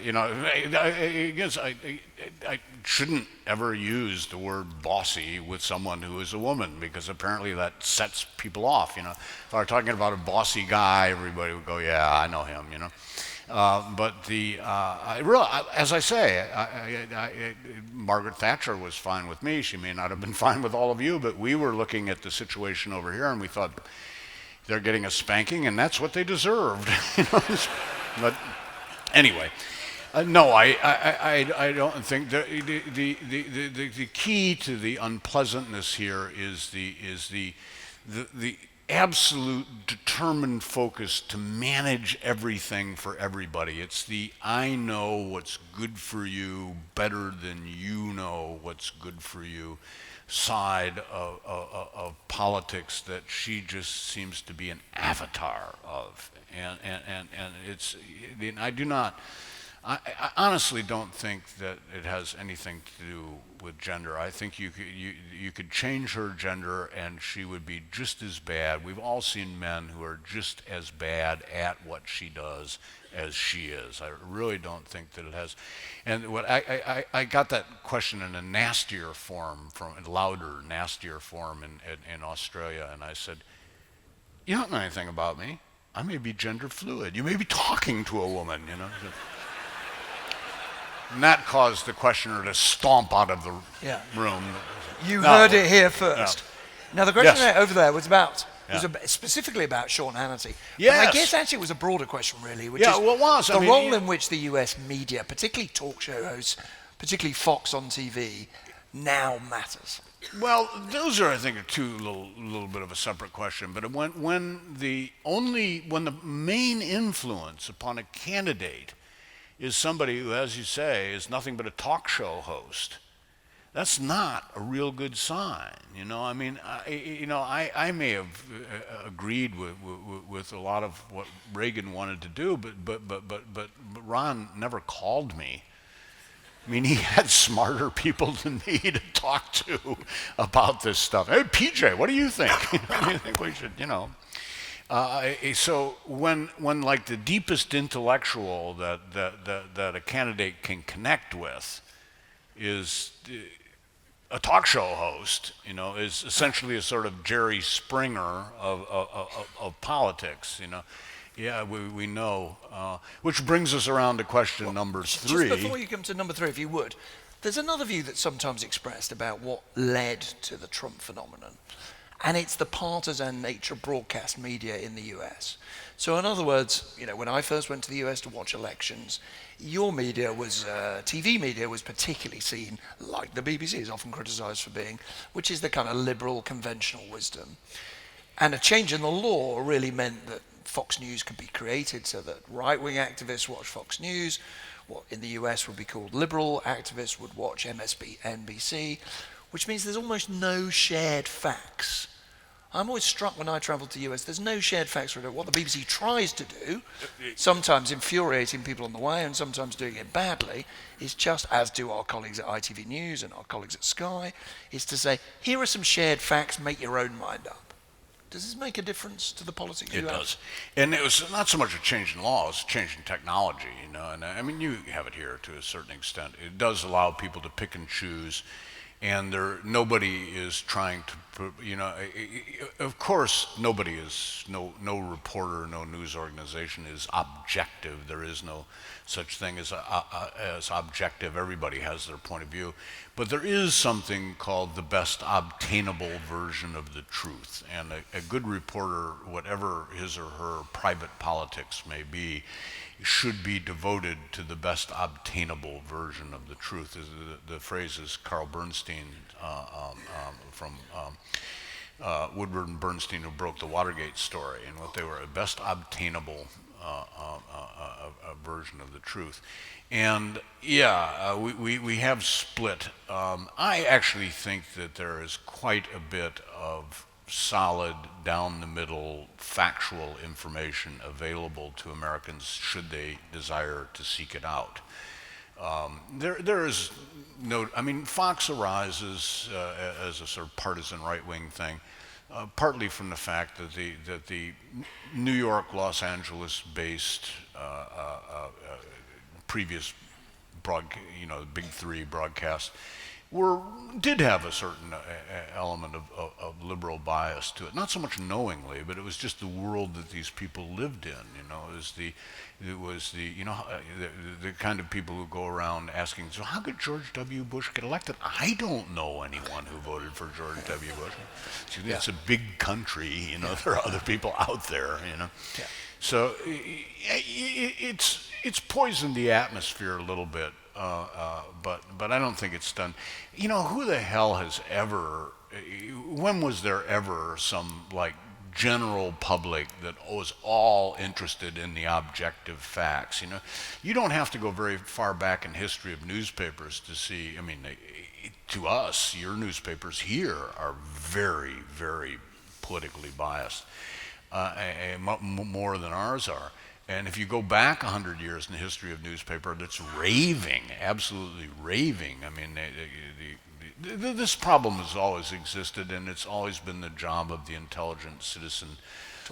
shouldn't ever use the word bossy with someone who is a woman, because apparently that sets people off. If I were talking about a bossy guy, everybody would go, yeah, I know him. But as I say, Margaret Thatcher was fine with me. She may not have been fine with all of you, but we were looking at the situation over here, and we thought, they're getting a spanking, and that's what they deserved. But anyway, no, I don't think the key to the unpleasantness here is the absolute determined focus to manage everything for everybody. It's the I know what's good for you better than you know what's good for you. side of politics that she just seems to be an avatar of, and it's, I do not. I honestly don't think that it has anything to do with gender. I think you could change her gender and she would be just as bad. We've all seen men who are just as bad at what she does as she is. I really don't think that it has. And what I got that question in a nastier form, from a louder, nastier form in Australia, and I said, "You don't know anything about me. I may be gender fluid. You may be talking to a woman, you know." And that caused the questioner to stomp out of the room. You heard it here first. Yeah. Now, the question Yes. over there was Yeah. specifically about Sean Hannity. Yes. But I guess actually it was a broader question, really, which Yeah, is well, it was. I the mean, role in which the US media, particularly talk show hosts, particularly Fox on TV, now matters. Well, those are, I think, a little bit of a separate question. But when the main influence upon a candidate is somebody who, as you say, is nothing but a talk show host, that's not a real good sign. You know, I mean, I may have agreed with a lot of what Reagan wanted to do, but Ron never called me. I mean, he had smarter people than me to talk to about this stuff. Hey, PJ, what do you think? I think we should, you know. So when like the deepest intellectual that a candidate can connect with is a talk show host, you know, is essentially a sort of Jerry Springer of politics, you know. Yeah, we know. Which brings us around to question number 3. Just before you come to number 3, if you would, there's another view that's sometimes expressed about what led to the Trump phenomenon. And it's the partisan nature of broadcast media in the US. So in other words, you know, when I first went to the US to watch elections, your media was, TV media was particularly seen, like the BBC is often criticized for being, which is the kind of liberal conventional wisdom. And a change in the law really meant that Fox News could be created so that right-wing activists watch Fox News, what in the US would be called liberal activists would watch MSNBC, which means there's almost no shared facts. I'm always struck when I travel to the US, there's no shared facts for what the BBC tries to do, sometimes infuriating people on the way and sometimes doing it badly, is just, as do our colleagues at ITV News and our colleagues at Sky, is to say, here are some shared facts, make your own mind up. Does this make a difference to the politics you have? It does. And it was not so much a change in law, it's a change in technology, you know, and I mean, you have it here to a certain extent. It does allow people to pick and choose, and nobody is trying to, you know, of course, nobody is, no reporter, no news organization is objective. There is no such thing as objective. Everybody has their point of view. But there is something called the best obtainable version of the truth. And a good reporter, whatever his or her private politics may be, should be devoted to the best obtainable version of the truth. The phrase is Carl Bernstein from Woodward and Bernstein, who broke the Watergate story, and what they were, a best obtainable version of the truth. And yeah, we have split. I actually think that there is quite a bit of solid, down-the-middle, factual information available to Americans should they desire to seek it out. There is no, I mean, Fox arises as a sort of partisan right-wing thing, partly from the fact that the New York, Los Angeles-based previous big 3 broadcasts did have a certain element of liberal bias to it. Not so much knowingly, but it was just the world that these people lived in. You know, it was the kind of people who go around asking, so how could George W. Bush get elected? I don't know anyone who voted for George W. Bush. It's a big country. You know, there are other people out there. You know, so it's poisoned the atmosphere a little bit. But I don't think it's done. You know, who the hell has ever? When was there ever some like general public that was all interested in the objective facts. You know, you don't have to go very far back in history of newspapers to see. I mean, to us, your newspapers here are very, very politically biased, more than ours are. And if you go back 100 years in the history of newspaper, that's raving, absolutely raving. I mean, this problem has always existed, and it's always been the job of the intelligent citizen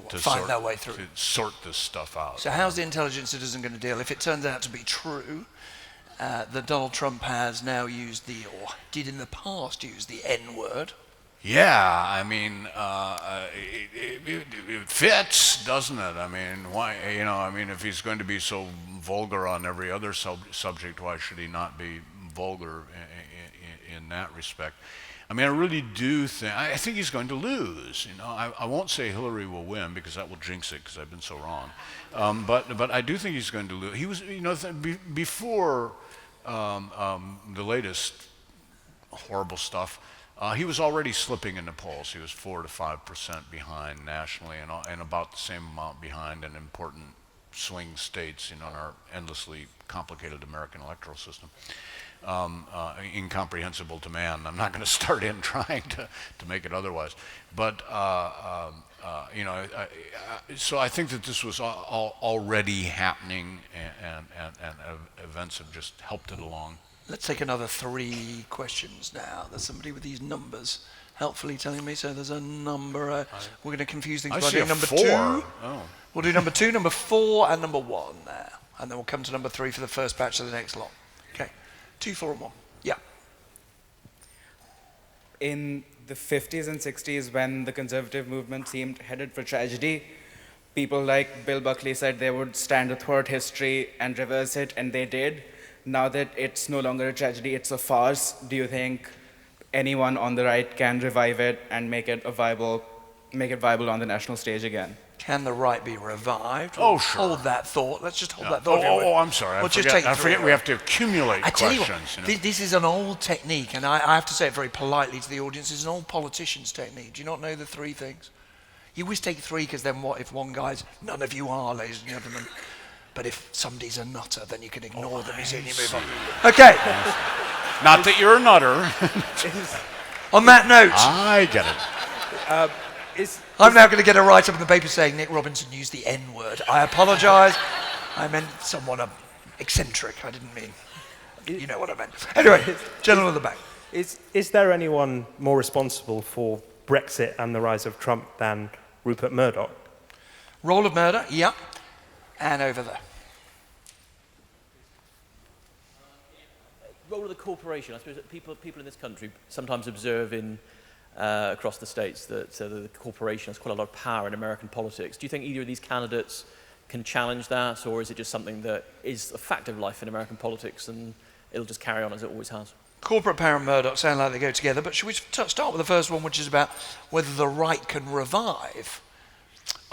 to find their way through. to sort this stuff out. So how's the intelligent citizen going to deal if it turns out to be true that Donald Trump has now used or did in the past use the N-word? Yeah, I mean, it fits, doesn't it? I mean, why? You know, I mean, if he's going to be so vulgar on every other subject, why should he not be vulgar in that respect? I mean, I really do think, I think he's going to lose. You know, I won't say Hillary will win because that will jinx it because I've been so wrong. But I do think he's going to lose. He was, you know, before the latest horrible stuff, he was already slipping in the polls. He was 4 to 5% behind nationally, and about the same amount behind in important swing states, you know, in our endlessly complicated American electoral system. Incomprehensible to man. I'm not going to start in trying to make it otherwise. But you know, so I think that this was already happening, and events have just helped it along. Let's take another 3 questions now. There's somebody with these numbers helpfully telling me. So there's a number. We're going to confuse things by doing number 4. 2. Oh. We'll do number 2, number 4, and number 1 now. And then we'll come to number 3 for the first batch of the next lot. Okay. 2, 4, and 1. Yeah. In the 50s and 60s, when the conservative movement seemed headed for tragedy, people like Bill Buckley said they would stand athwart history and reverse it, and they did. Now that it's no longer a tragedy, it's a farce, do you think anyone on the right can revive it and make it viable on the national stage again? Can the right be revived? Oh, sure. Hold that thought. Let's just hold that thought. I'm sorry. I forget we have to accumulate I tell you questions. what, this is an old technique, and I have to say it very politely to the audience. It's an old politician's technique. Do you not know the 3 things? You always take 3, because then what if one guy's, none of you are, ladies and gentlemen. But if somebody's a nutter, then you can ignore them. You see, and you move on. Okay. Not that you're a nutter. On that note, I get it. I'm now going to get a write-up in the paper saying Nick Robinson used the N-word. I apologise. I meant someone eccentric. I didn't mean, you know what I meant. Anyway, gentleman at the back. Is there anyone more responsible for Brexit and the rise of Trump than Rupert Murdoch? Roll of murder, yeah. And over there. Role of the corporation. I suppose that people in this country sometimes observe across the states that the corporation has quite a lot of power in American politics. Do you think either of these candidates can challenge that, or is it just something that is a fact of life in American politics and it'll just carry on as it always has? Corporate power and Murdoch sound like they go together, but should we start with the first one, which is about whether the right can revive?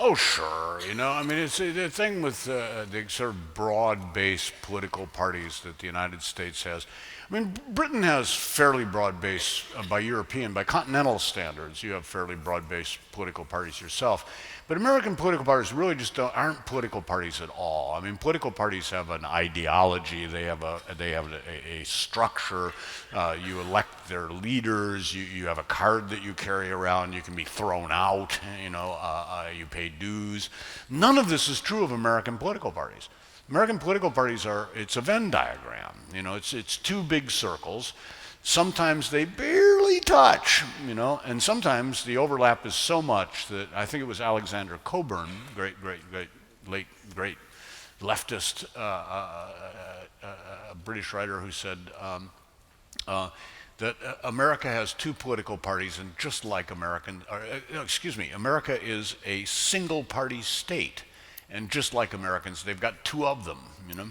Oh, sure. You know, I mean, it's the thing with the sort of broad-based political parties that the United States has. I mean, Britain has fairly broad-based, by continental standards, you have fairly broad-based political parties yourself. But American political parties really just aren't political parties at all. I mean, political parties have an ideology. They have a structure. You elect their leaders. You have a card that you carry around. You can be thrown out. You know, you pay dues. None of this is true of American political parties. American political parties it's a Venn diagram. You know, it's 2 big circles. Sometimes they barely touch, you know, and sometimes the overlap is so much that I think it was Alexander Cockburn, late leftist British writer, who said that America has 2 political parties, and just like America is a single-party state, and just like Americans, they've got 2 of them, you know,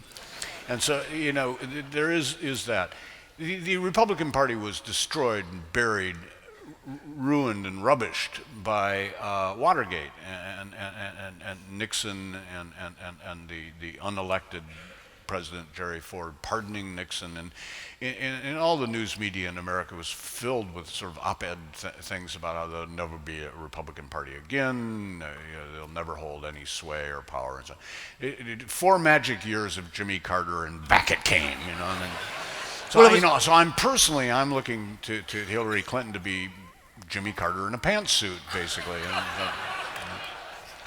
and so you know there is that. The Republican Party was destroyed and buried, ruined and rubbished by Watergate and Nixon and the unelected President Jerry Ford pardoning Nixon, and all the news media in America was filled with sort of op-ed things about how there'll never be a Republican Party again, they'll never hold any sway or power, and so 4 magic years of Jimmy Carter, and back it came, you know. And then, so so I'm looking to Hillary Clinton to be Jimmy Carter in a pantsuit, basically.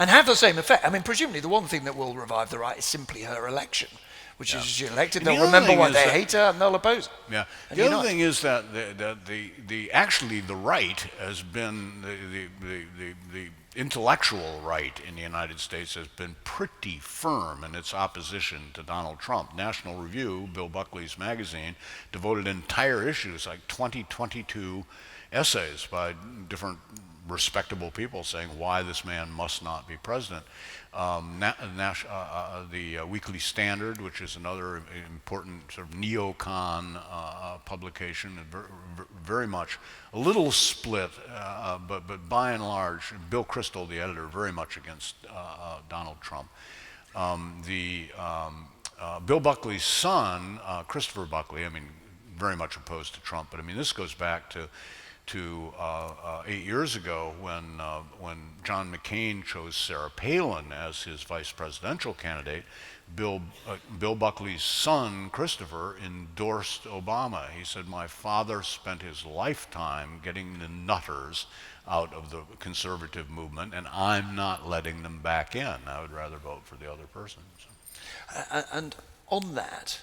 And have the same effect. I mean, presumably the one thing that will revive the right is simply her election, which is she's elected, they'll remember why they hate her, and they'll oppose her. Yeah. The other thing is that actually the right has been, the intellectual right in the United States has been pretty firm in its opposition to Donald Trump. National Review, Bill Buckley's magazine, devoted entire issues, like 22 essays by different respectable people saying why this man must not be president. The Weekly Standard, which is another important sort of neocon publication, very much a little split, but by and large, Bill Kristol, the editor, very much against Donald Trump. Bill Buckley's son, Christopher Buckley, I mean, very much opposed to Trump, but I mean, this goes back to 8 years ago when John McCain chose Sarah Palin as his vice presidential candidate. Bill Buckley's son, Christopher, endorsed Obama. He said, "My father spent his lifetime getting the nutters out of the conservative movement, and I'm not letting them back in. I would rather vote for the other person." So. And on that,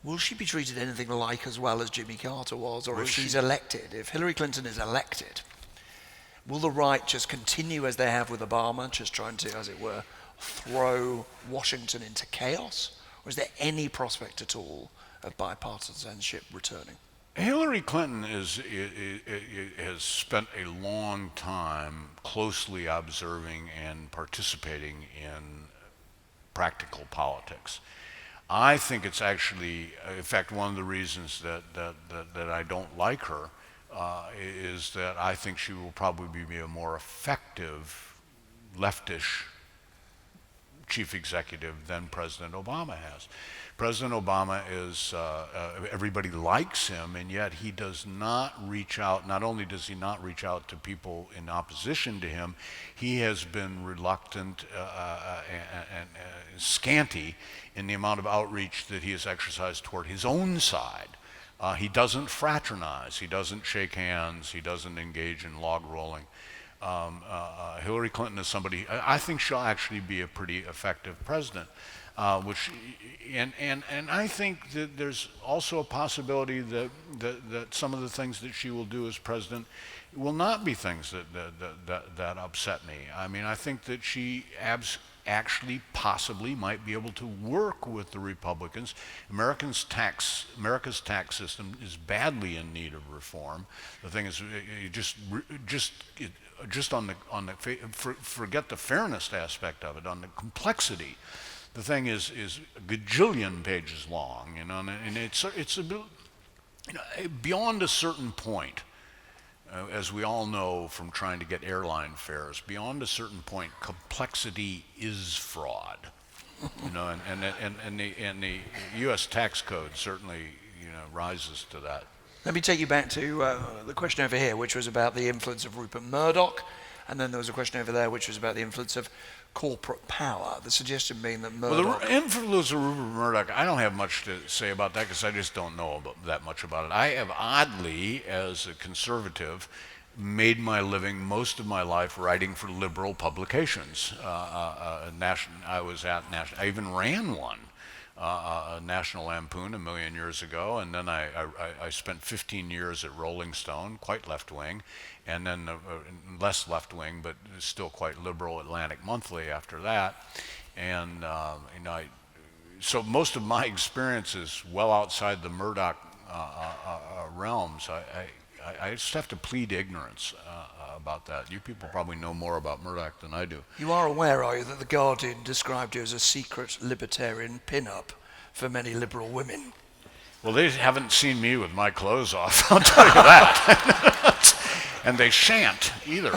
will she be treated anything like as well as Jimmy Carter was, or if she's elected? If Hillary Clinton is elected, will the right just continue as they have with Obama, just trying to, as it were, throw Washington into chaos? Or is there any prospect at all of bipartisanship returning? Hillary Clinton has spent a long time closely observing and participating in practical politics. I think it's actually, in fact, one of the reasons that I don't like her is that I think she will probably be a more effective leftish chief executive than President Obama has. President Obama is, everybody likes him, and yet he does not reach out. Not only does he not reach out to people in opposition to him, he has been reluctant and scanty in the amount of outreach that he has exercised toward his own side. He doesn't fraternize, he doesn't shake hands, he doesn't engage in log rolling. Hillary Clinton is somebody, I think she'll actually be a pretty effective president. And I think that there's also a possibility that some of the things that she will do as president will not be things that upset me. I mean, I think that she actually possibly might be able to work with the Republicans. America's tax system is badly in need of reform. The thing is, forget the fairness aspect of it, on the complexity. The thing is a gajillion pages long, you know, and it's beyond a certain point. As we all know from trying to get airline fares, beyond a certain point, complexity is fraud. You know, and the U.S. tax code certainly, you know, rises to that. Let me take you back to the question over here, which was about the influence of Rupert Murdoch, and then there was a question over there, which was about the influence of corporate power. The suggestion being that Murdoch... Well, the influence of Rupert Murdoch, I don't have much to say about that because I just don't know that much about it. I have oddly, as a conservative, made my living most of my life writing for liberal publications. I even ran one, National Lampoon, a million years ago, and then I spent 15 years at Rolling Stone, quite left-wing, and then less left-wing, but still quite liberal, Atlantic Monthly after that. And so most of my experience is well outside the Murdoch realms. I just have to plead ignorance about that. You people probably know more about Murdoch than I do. You are aware, are you, that The Guardian described you as a secret libertarian pin-up for many liberal women? Well, they haven't seen me with my clothes off, I'll tell you that. And they shan't either.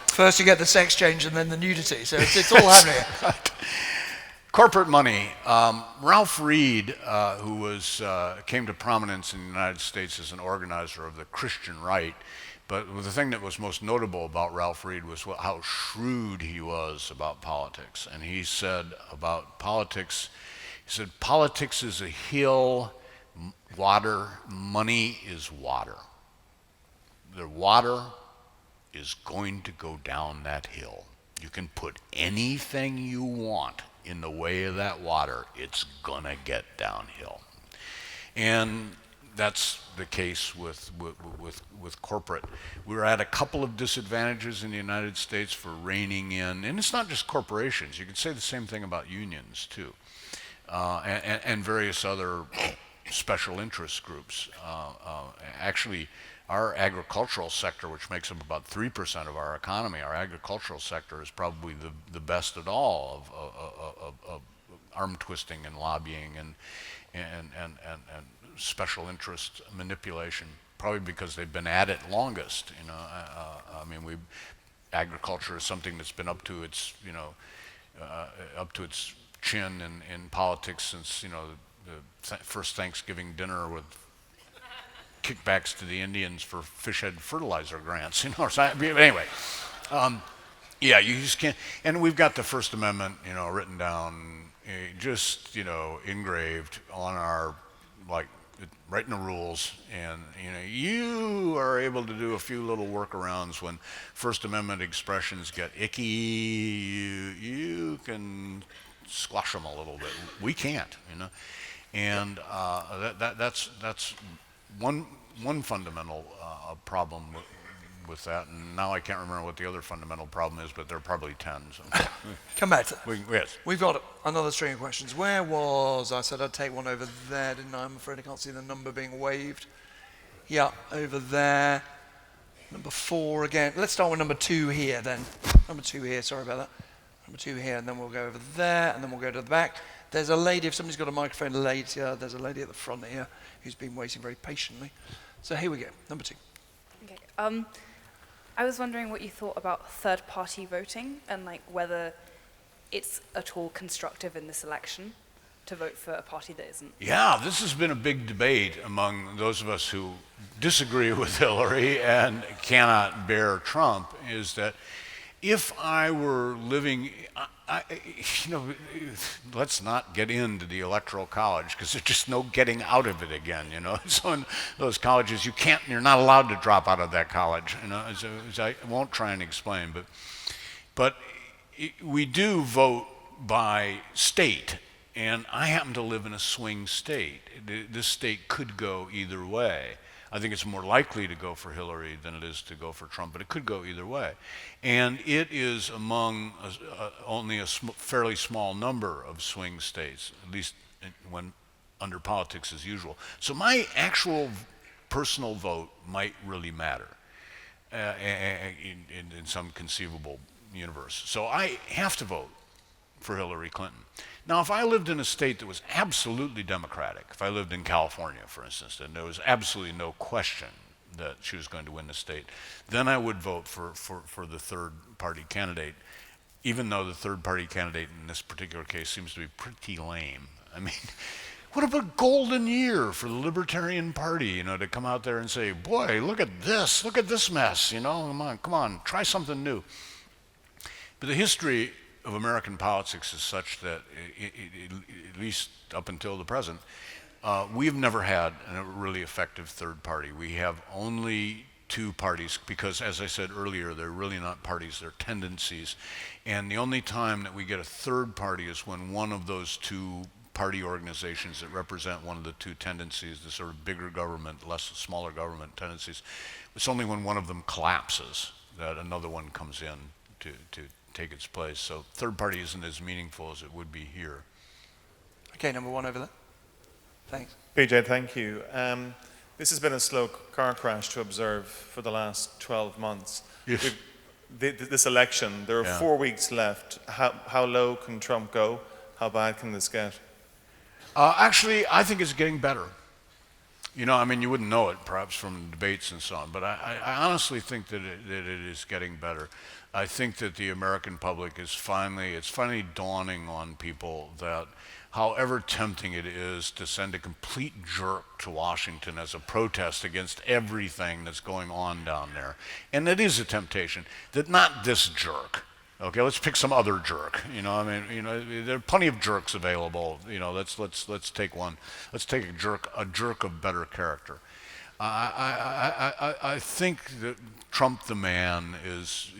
First you get the sex change and then the nudity, so it's all happening. Corporate money. Ralph Reed, who came to prominence in the United States as an organizer of the Christian right, but the thing that was most notable about Ralph Reed was how shrewd he was about politics. And he said about politics, he said, politics is a hill, water, money is water. The water is going to go down that hill. You can put anything you want in the way of that water, it's gonna get downhill. And that's the case with corporate. We're at a couple of disadvantages in the United States for reining in, and it's not just corporations. You could say the same thing about unions too, and various other special interest groups. Actually, our agricultural sector, which makes up about 3% of our economy, our agricultural sector is probably the best at all of arm twisting and lobbying and special interest manipulation, probably because they've been at it longest. You know, I mean, agriculture is something that's been up to its, up to its chin in politics since, the first Thanksgiving dinner with kickbacks to the Indians for fish head fertilizer grants, So, anyway, yeah, you just can't. And we've got the First Amendment, written down, just engraved on our, like, right in the rules. And you are able to do a few little workarounds when First Amendment expressions get icky. You can squash them a little bit. We can't, And that's one fundamental problem with that, and now I can't remember what the other fundamental problem is, but there are probably 10. So. Come back to that. Yes. We've got another string of questions. Where was, I said I'd take one over there, didn't I? I'm afraid I can't see the number being waved. Yeah, over there. Number 4 again. Let's start with number 2 here then. Number 2 here, sorry about that. Number 2 here, and then we'll go over there, and then we'll go to the back. There's a lady, if somebody's got a microphone later, there's a lady at the front here who's been waiting very patiently. So here we go, number 2. Okay. I was wondering what you thought about third-party voting and like whether it's at all constructive in this election to vote for a party that isn't. Yeah, this has been a big debate among those of us who disagree with Hillary and cannot bear Trump, is that if I were living, let's not get into the Electoral College because there's just no getting out of it again, So in those colleges, you're not allowed to drop out of that college, So I won't try and explain, but we do vote by state, and I happen to live in a swing state. This state could go either way. I think it's more likely to go for Hillary than it is to go for Trump, but it could go either way. And it is among only a fairly small number of swing states, at least when under politics as usual. So my actual personal vote might really matter in some conceivable universe. So I have to vote for Hillary Clinton. Now, if I lived in a state that was absolutely Democratic, if I lived in California, for instance, and there was absolutely no question that she was going to win the state, then I would vote for the third-party candidate, even though the third-party candidate in this particular case seems to be pretty lame. I mean, what a golden year for the Libertarian Party, to come out there and say, boy, look at this mess, come on, try something new. But the history of American politics is such that, at least up until the present, we've never had a really effective third party. We have only 2 parties because, as I said earlier, they're really not parties, they're tendencies. And the only time that we get a third party is when one of those 2 party organizations that represent one of the 2 tendencies, the sort of bigger government, smaller government tendencies, it's only when one of them collapses that another one comes in to take its place. So third party isn't as meaningful as it would be here. Okay, number 1 over there. Thanks. PJ, thank you. This has been a slow car crash to observe for the last 12 months. Yes. This election, there are 4 weeks left. How low can Trump go? How bad can this get? Actually, I think it's getting better. You know, I mean, you wouldn't know it perhaps from debates and so on, but I honestly think that it is getting better. I think that the American public is it's finally dawning on people that however tempting it is to send a complete jerk to Washington as a protest against everything that's going on down there, and it is a temptation, that not this jerk. Okay, let's pick some other jerk. You know, I mean, you know, there are plenty of jerks available. You know, let's take one. Let's take a jerk of better character. I think that Trump the man is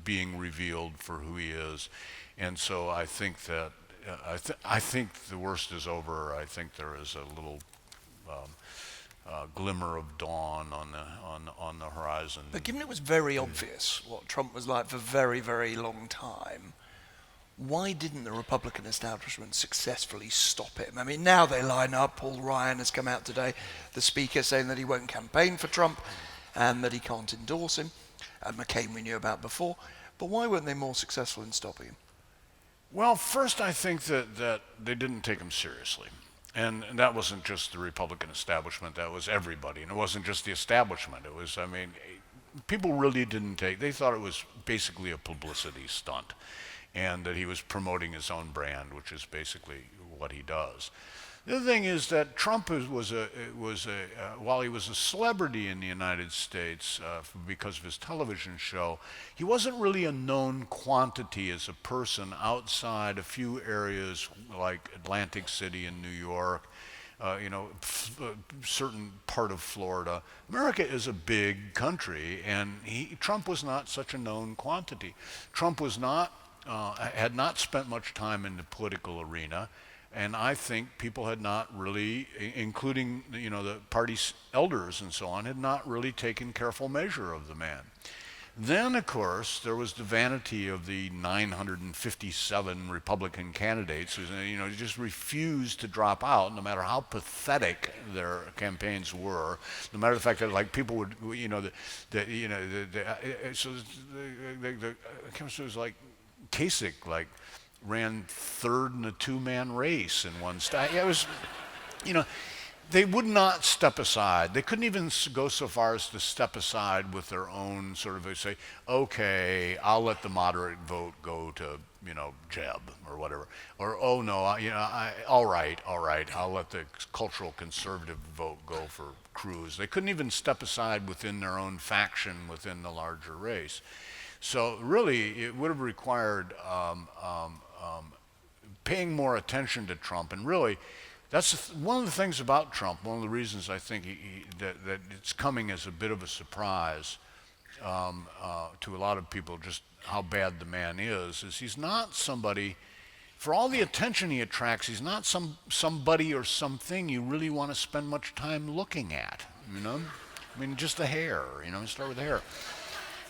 being revealed for who he is, and so I think that I think the worst is over. I think there is a little glimmer of dawn on the horizon. But given it was very obvious what Trump was like for a very, very long time, why didn't the Republican establishment successfully stop him? I mean, now they line up. Paul Ryan has come out today, the speaker, saying that he won't campaign for Trump and that he can't endorse him. And McCain we knew about before. But why weren't they more successful in stopping him? Well, first I think that they didn't take him seriously. And that wasn't just the Republican establishment, that was everybody. And it wasn't just the establishment. It was, I mean, people really didn't they thought it was basically a publicity stunt, and that he was promoting his own brand, which is basically what he does. The other thing is that Trump while he was a celebrity in the United States because of his television show, he wasn't really a known quantity as a person outside a few areas like Atlantic City in New York, certain part of Florida. America is a big country, and Trump was not such a known quantity. Trump was not, had not spent much time in the political arena. And I think people had not really, including the party's elders and so on, had not really taken careful measure of the man. Then, of course, there was the vanity of the 957 Republican candidates who just refused to drop out, no matter how pathetic their campaigns were, no matter the fact that people would, so the chemistry was like Kasich, ran third in a two-man race in one state. It was, they would not step aside. They couldn't even go so far as to step aside with their own sort of, they say, okay, I'll let the moderate vote go to, Jeb or whatever. Or, oh no, all right, I'll let the cultural conservative vote go for Cruz. They couldn't even step aside within their own faction within the larger race. So really, it would have required paying more attention to Trump, and really, that's one of the things about Trump. One of the reasons I think that it's coming as a bit of a surprise to a lot of people, just how bad the man is he's not somebody. For all the attention he attracts, he's not somebody or something you really want to spend much time looking at. I mean, just the hair. Start with the hair.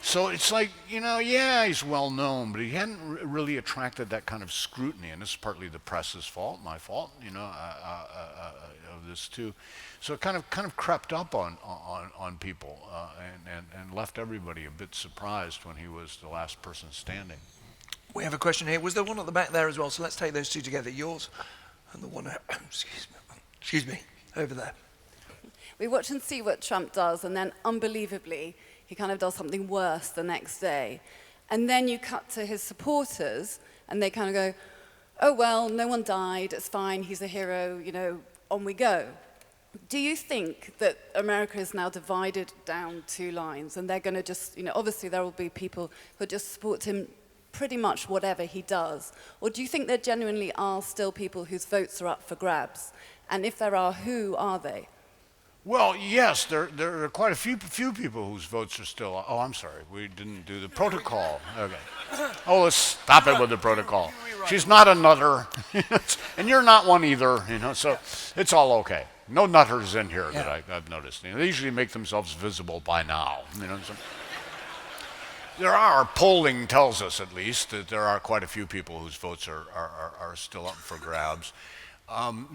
So it's like, he's well known, but he hadn't really attracted that kind of scrutiny, and this is partly the press's fault, my fault, of this too. So it kind of crept up on people and left everybody a bit surprised when he was the last person standing. We have a question here. Was there one at the back there as well? So let's take those two together. Yours and the one, excuse me, over there. We watch and see what Trump does, and then unbelievably, he kind of does something worse the next day. And then you cut to his supporters, and they kind of go, oh, well, no one died, it's fine, he's a hero, on we go. Do you think that America is now divided down two lines, and they're going to just, obviously there will be people who just support him pretty much whatever he does? Or do you think there genuinely are still people whose votes are up for grabs? And if there are, who are they? Well, yes, there are quite a few people whose votes are still. Oh, I'm sorry, we didn't do the protocol. Okay. Oh, let's stop it with the protocol. She's not a nutter, and you're not one either. So it's all okay. No nutters in here that I've noticed. They usually make themselves visible by now. So. There are, polling tells us at least, that there are quite a few people whose votes are still up for grabs.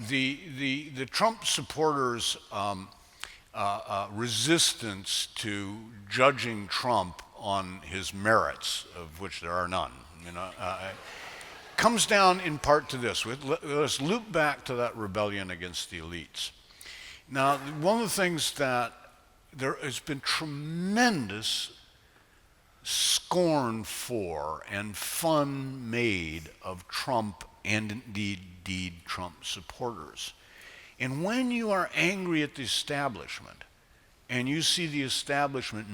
The Trump supporters' resistance to judging Trump on his merits, of which there are none, comes down in part to this. Let's loop back to that rebellion against the elites. Now, one of the things that there has been tremendous scorn for and fun made of Trump and indeed Trump supporters. And when you are angry at the establishment, and you see the establishment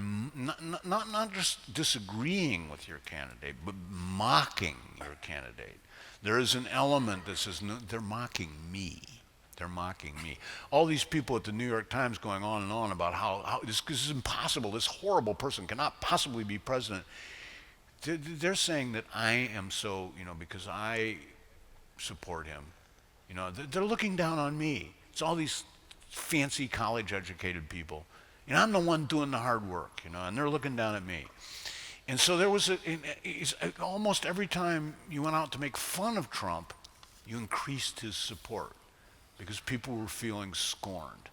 not just disagreeing with your candidate, but mocking your candidate, there is an element that says, no, they're mocking me. They're mocking me. All these people at the New York Times going on and on about how this is impossible, this horrible person cannot possibly be president. They're saying that I am so, because I support him. They're looking down on me. It's all these fancy college-educated people. I'm the one doing the hard work, and they're looking down at me. And so there was almost every time you went out to make fun of Trump, you increased his support because people were feeling scorned.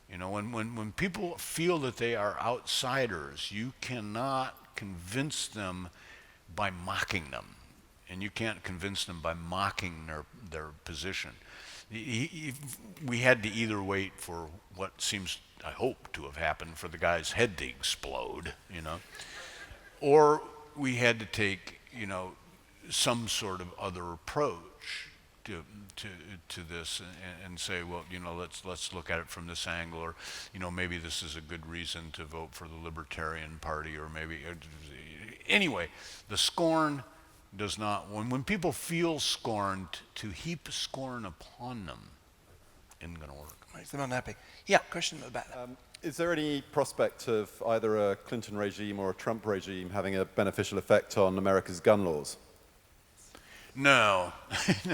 When people feel that they are outsiders, you cannot convince them by mocking them, and you can't convince them by mocking their position. We had to either wait for what seems, I hope, to have happened for the guy's head to explode, or we had to take, some sort of other approach to this and say, well, let's look at it from this angle, or maybe this is a good reason to vote for the Libertarian Party, or maybe anyway, the scorn does not. When people feel scorned, to heap scorn upon them isn't going to work. Makes them unhappy. Yeah, question at the back. Is there any prospect of either a Clinton regime or a Trump regime having a beneficial effect on America's gun laws? No,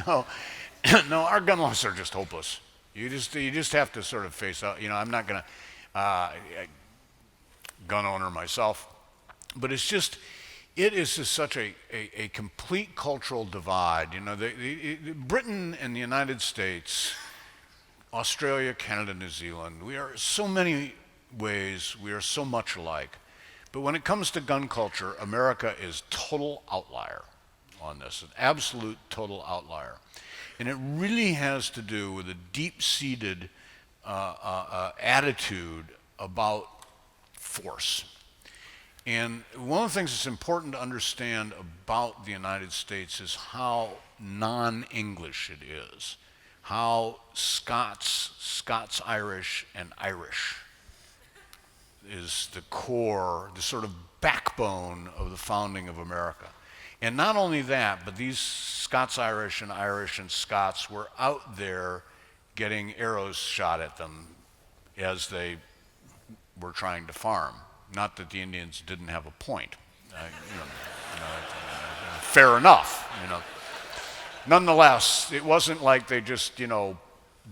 no, our gun laws are just hopeless. You just have to sort of face out. I'm not going to gun owner myself, but it is just such a complete cultural divide. Britain and the United States, Australia, Canada, New Zealand, we are so many ways, we are so much alike. But when it comes to gun culture, America is total outlier on this, an absolute total outlier. And it really has to do with a deep-seated attitude about force. And one of the things that's important to understand about the United States is how non-English it is, how Scots, Irish, and Irish is the core, the sort of backbone of the founding of America. And not only that, but these Scots, Irish, and Scots were out there getting arrows shot at them as they were trying to farm. Not that the Indians didn't have a point. Fair enough, Nonetheless, it wasn't like they just,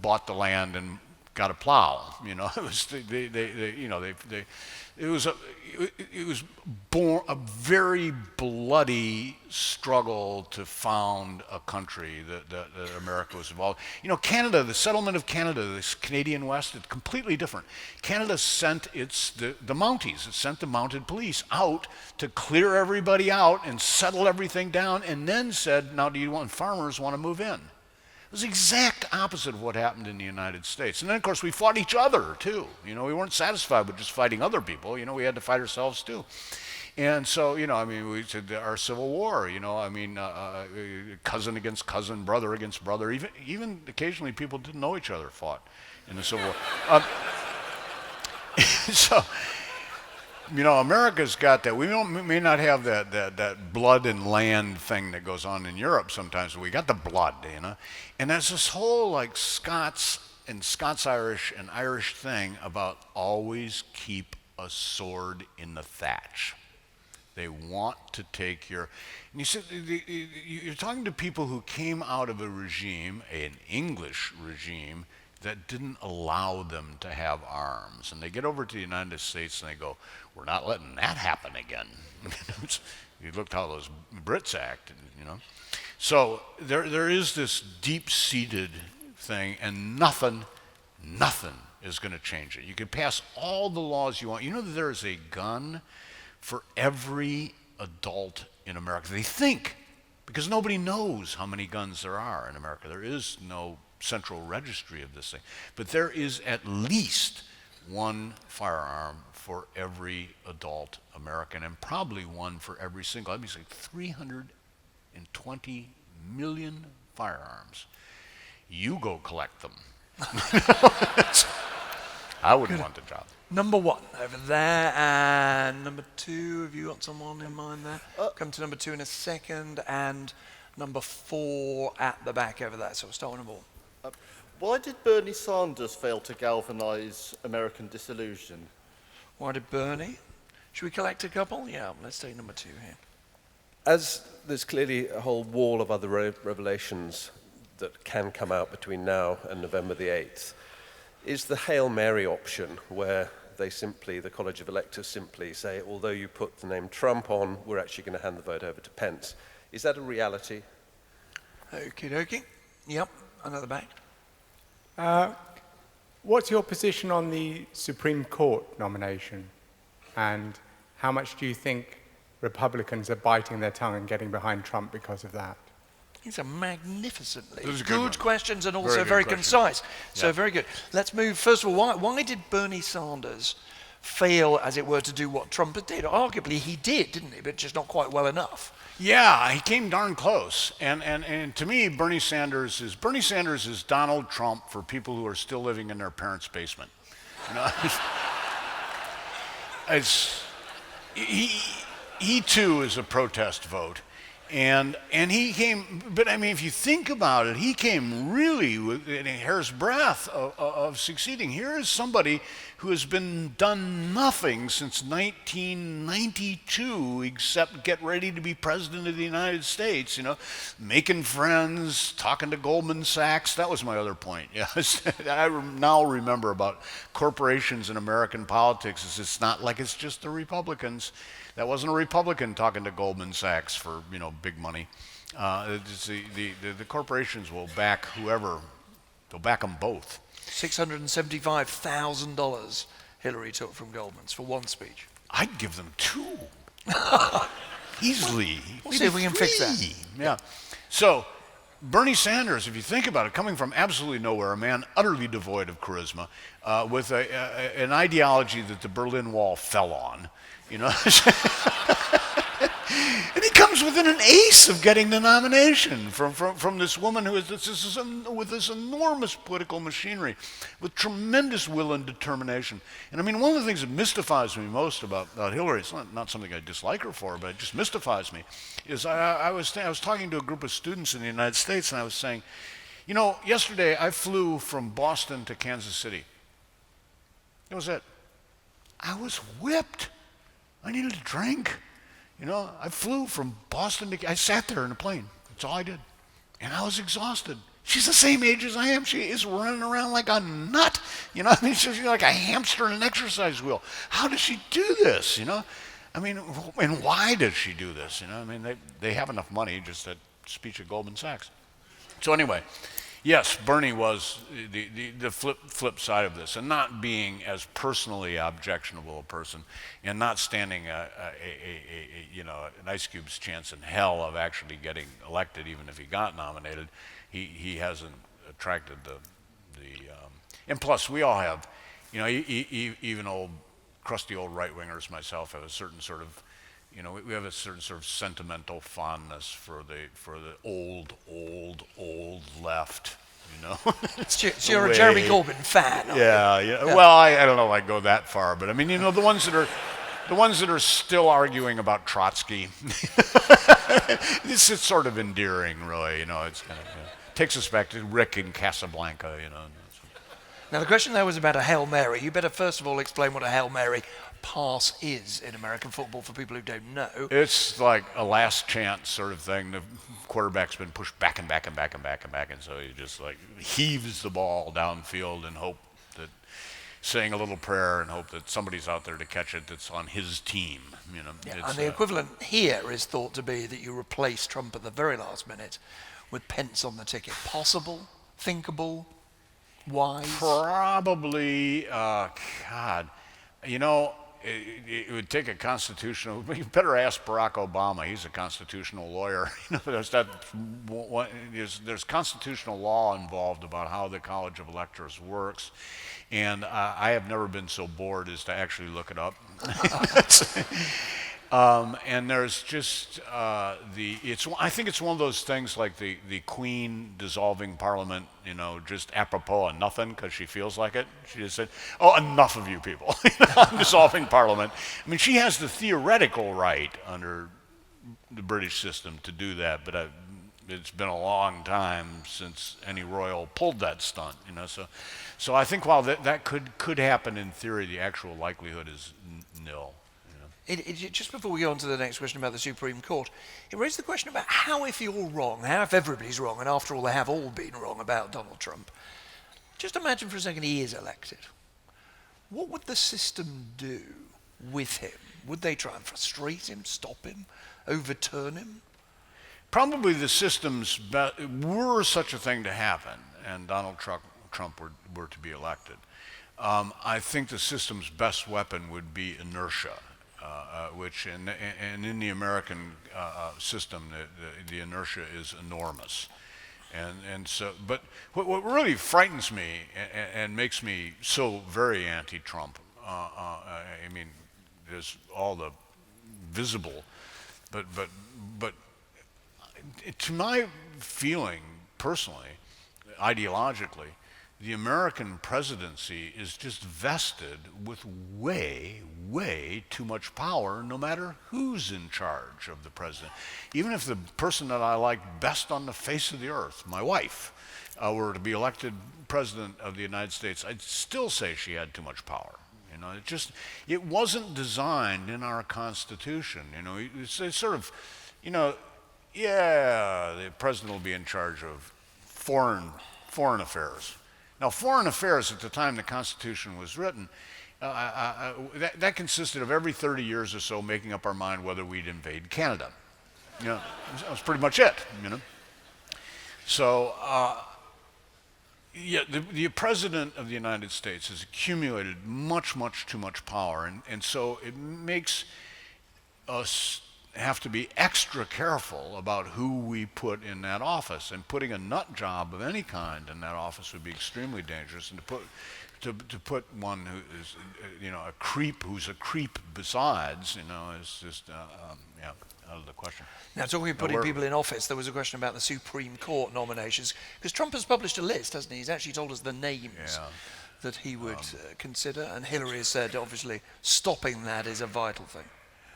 bought the land and got a plow. It was a very bloody struggle to found a country that America was involved. Canada, the settlement of Canada, this Canadian West, it's completely different. Canada sent the Mounties, it sent the mounted police out to clear everybody out and settle everything down, and then said, now farmers want to move in. It was the exact opposite of what happened in the United States. And then, of course, we fought each other, too. We weren't satisfied with just fighting other people. We had to fight ourselves, too. And so, we said our Civil War, cousin against cousin, brother against brother. Even occasionally people didn't know each other fought in the Civil War. So, America's got that. We may not have that blood and land thing that goes on in Europe sometimes, but we got the blood, And there's this whole Scots and Scots-Irish and Irish thing about always keep a sword in the thatch. They want to take your... And you're talking to people who came out of a regime, an English regime, that didn't allow them to have arms. And they get over to the United States and they go, we're not letting that happen again. You looked how those Brits act, So there is this deep-seated thing, and nothing is going to change it. You can pass all the laws you want. You know that there is a gun for every adult in America. They think, because nobody knows how many guns there are in America. There is no central registry of this thing. But there is at least one firearm for every adult American, and probably one for every single. I'd be saying 320 million firearms. You go collect them. I wouldn't want the job. Number 1 over there, and number 2, have you got someone in mind there? Come to number 2 in a second, and number 4 at the back over there. So we'll start with number 1. Why did Bernie Sanders fail to galvanise American disillusion? Why did Bernie? Should we collect a couple? Yeah, let's take number 2 here. As there's clearly a whole wall of other revelations that can come out between now and November the 8th, is the Hail Mary option where they simply, the College of Electors simply say, although you put the name Trump on, we're actually going to hand the vote over to Pence. Is that a reality? Okie dokie. Yep, another back. What's your position on the Supreme Court nomination? And how much do you think Republicans are biting their tongue and getting behind Trump because of that? These are magnificently Those are good questions, and also Very very good questions. concise. So Yeah. very good. Let's move. First of all, why did Bernie Sanders fail, as it were, to do what Trump did? Arguably he did, didn't he? But just not quite well enough. Yeah, he came darn close. And to me, Bernie Sanders is Donald Trump for people who are still living in their parents' basement. You know, he too is a protest vote. And he came, but I mean, if you think about it, he came really within a hair's breadth of succeeding. Here is somebody who has done nothing since 1992 except get ready to be president of the United States, you know, making friends, talking to Goldman Sachs. That was my other point. Yes, I now remember about corporations in American politics. It's not like it's just the Republicans. That wasn't a Republican talking to Goldman Sachs for, you know, big money. The corporations will back whoever. They'll back them both. $675,000 Hillary took from Goldman's for one speech. I'd give them 2. Easily. We'll see if we can fix that. Yeah. So, Bernie Sanders, if you think about it, coming from absolutely nowhere, a man utterly devoid of charisma, with an ideology that the Berlin Wall fell on, you know. And he comes within an ace of getting the nomination from this woman who is with this enormous political machinery, with tremendous will and determination. And I mean, one of the things that mystifies me most about Hillary, it's not something I dislike her for, but it just mystifies me, is I was talking to a group of students in the United States, and I was saying, you know, yesterday I flew from Boston to Kansas City. That was it. I was whipped. I needed a drink. You know, I flew from Boston to, I sat there in a plane. That's all I did. And I was exhausted. She's the same age as I am. She is running around like a nut. You know, I mean, she's like a hamster in an exercise wheel. How does she do this, you know? I mean, and why does she do this, you know? I mean, they have enough money, just that speech at Goldman Sachs. So anyway, yes, Bernie was the flip side of this, and not being as personally objectionable a person, and not standing you know, an Ice Cube's chance in hell of actually getting elected, even if he got nominated. He hasn't attracted and plus we all have, you know, even crusty old right-wingers, myself, have a certain sort of, you know, we have a certain sort of sentimental fondness for the old left, you know. So you're a Jeremy Corbyn fan, aren't you? Yeah. Well, I don't know if I go that far, but I mean, you know, the ones that are still arguing about Trotsky. This is sort of endearing, really. You know, it's kind of takes us back to Rick in Casablanca, you know. Now, the question there was about a Hail Mary. You better first of all explain what a Hail Mary pass is in American football for people who don't know. It's like a last chance sort of thing. The quarterback's been pushed back and back and back and back and back, and so he just like heaves the ball downfield and hope that, saying a little prayer and hope that somebody's out there to catch it that's on his team, you know. Yeah, and the equivalent here is thought to be that you replace Trump at the very last minute with Pence on the ticket. Possible? Thinkable? Wise? Probably, God, you know, it would take a constitutional. You better ask Barack Obama. He's a constitutional lawyer. There's constitutional law involved about how the College of Electors works, and I have never been so bored as to actually look it up. And there's just I think it's one of those things like the Queen dissolving Parliament, just apropos of nothing because she feels like it. She just said, "Oh, enough of you people, I'm dissolving Parliament." I mean, she has the theoretical right under the British system to do that, but it's been a long time since any royal pulled that stunt, So I think while that could happen in theory, the actual likelihood is nil. Just before we go on to the next question about the Supreme Court, it raised the question about how if you're wrong, how if everybody's wrong, and after all they have all been wrong about Donald Trump. Just imagine for a second he is elected. What would the system do with him? Would they try and frustrate him, stop him, overturn him? Probably the systems, were such a thing to happen, and Donald Trump were to be elected, I think the system's best weapon would be inertia. Which and in the American system, the inertia is enormous, and so. But what really frightens me and makes me so very anti-Trump, I mean, there's all the visible, but to my feeling personally, ideologically, the American presidency is just vested with way too much power, no matter who's in charge of the president. Even if the person that I like best on the face of the earth, my wife, were to be elected president of the United States, I'd still say she had too much power. It wasn't designed in our Constitution. It's sort of, the president will be in charge of foreign affairs. Now, foreign affairs at the time the Constitution was written, that consisted of every 30 years or so making up our mind whether we'd invade Canada. That was pretty much it. So, the President of the United States has accumulated much too much power, and so it makes us have to be extra careful about who we put in that office, and putting a nut job of any kind in that office would be extremely dangerous. And to put one who is a creep who's a creep besides is just out of the question. Now, talking of putting people in office, there was a question about the Supreme Court nominations, because Trump has published a list, hasn't he? He's actually told us the names that he would consider, and Hillary has said obviously stopping that is a vital thing.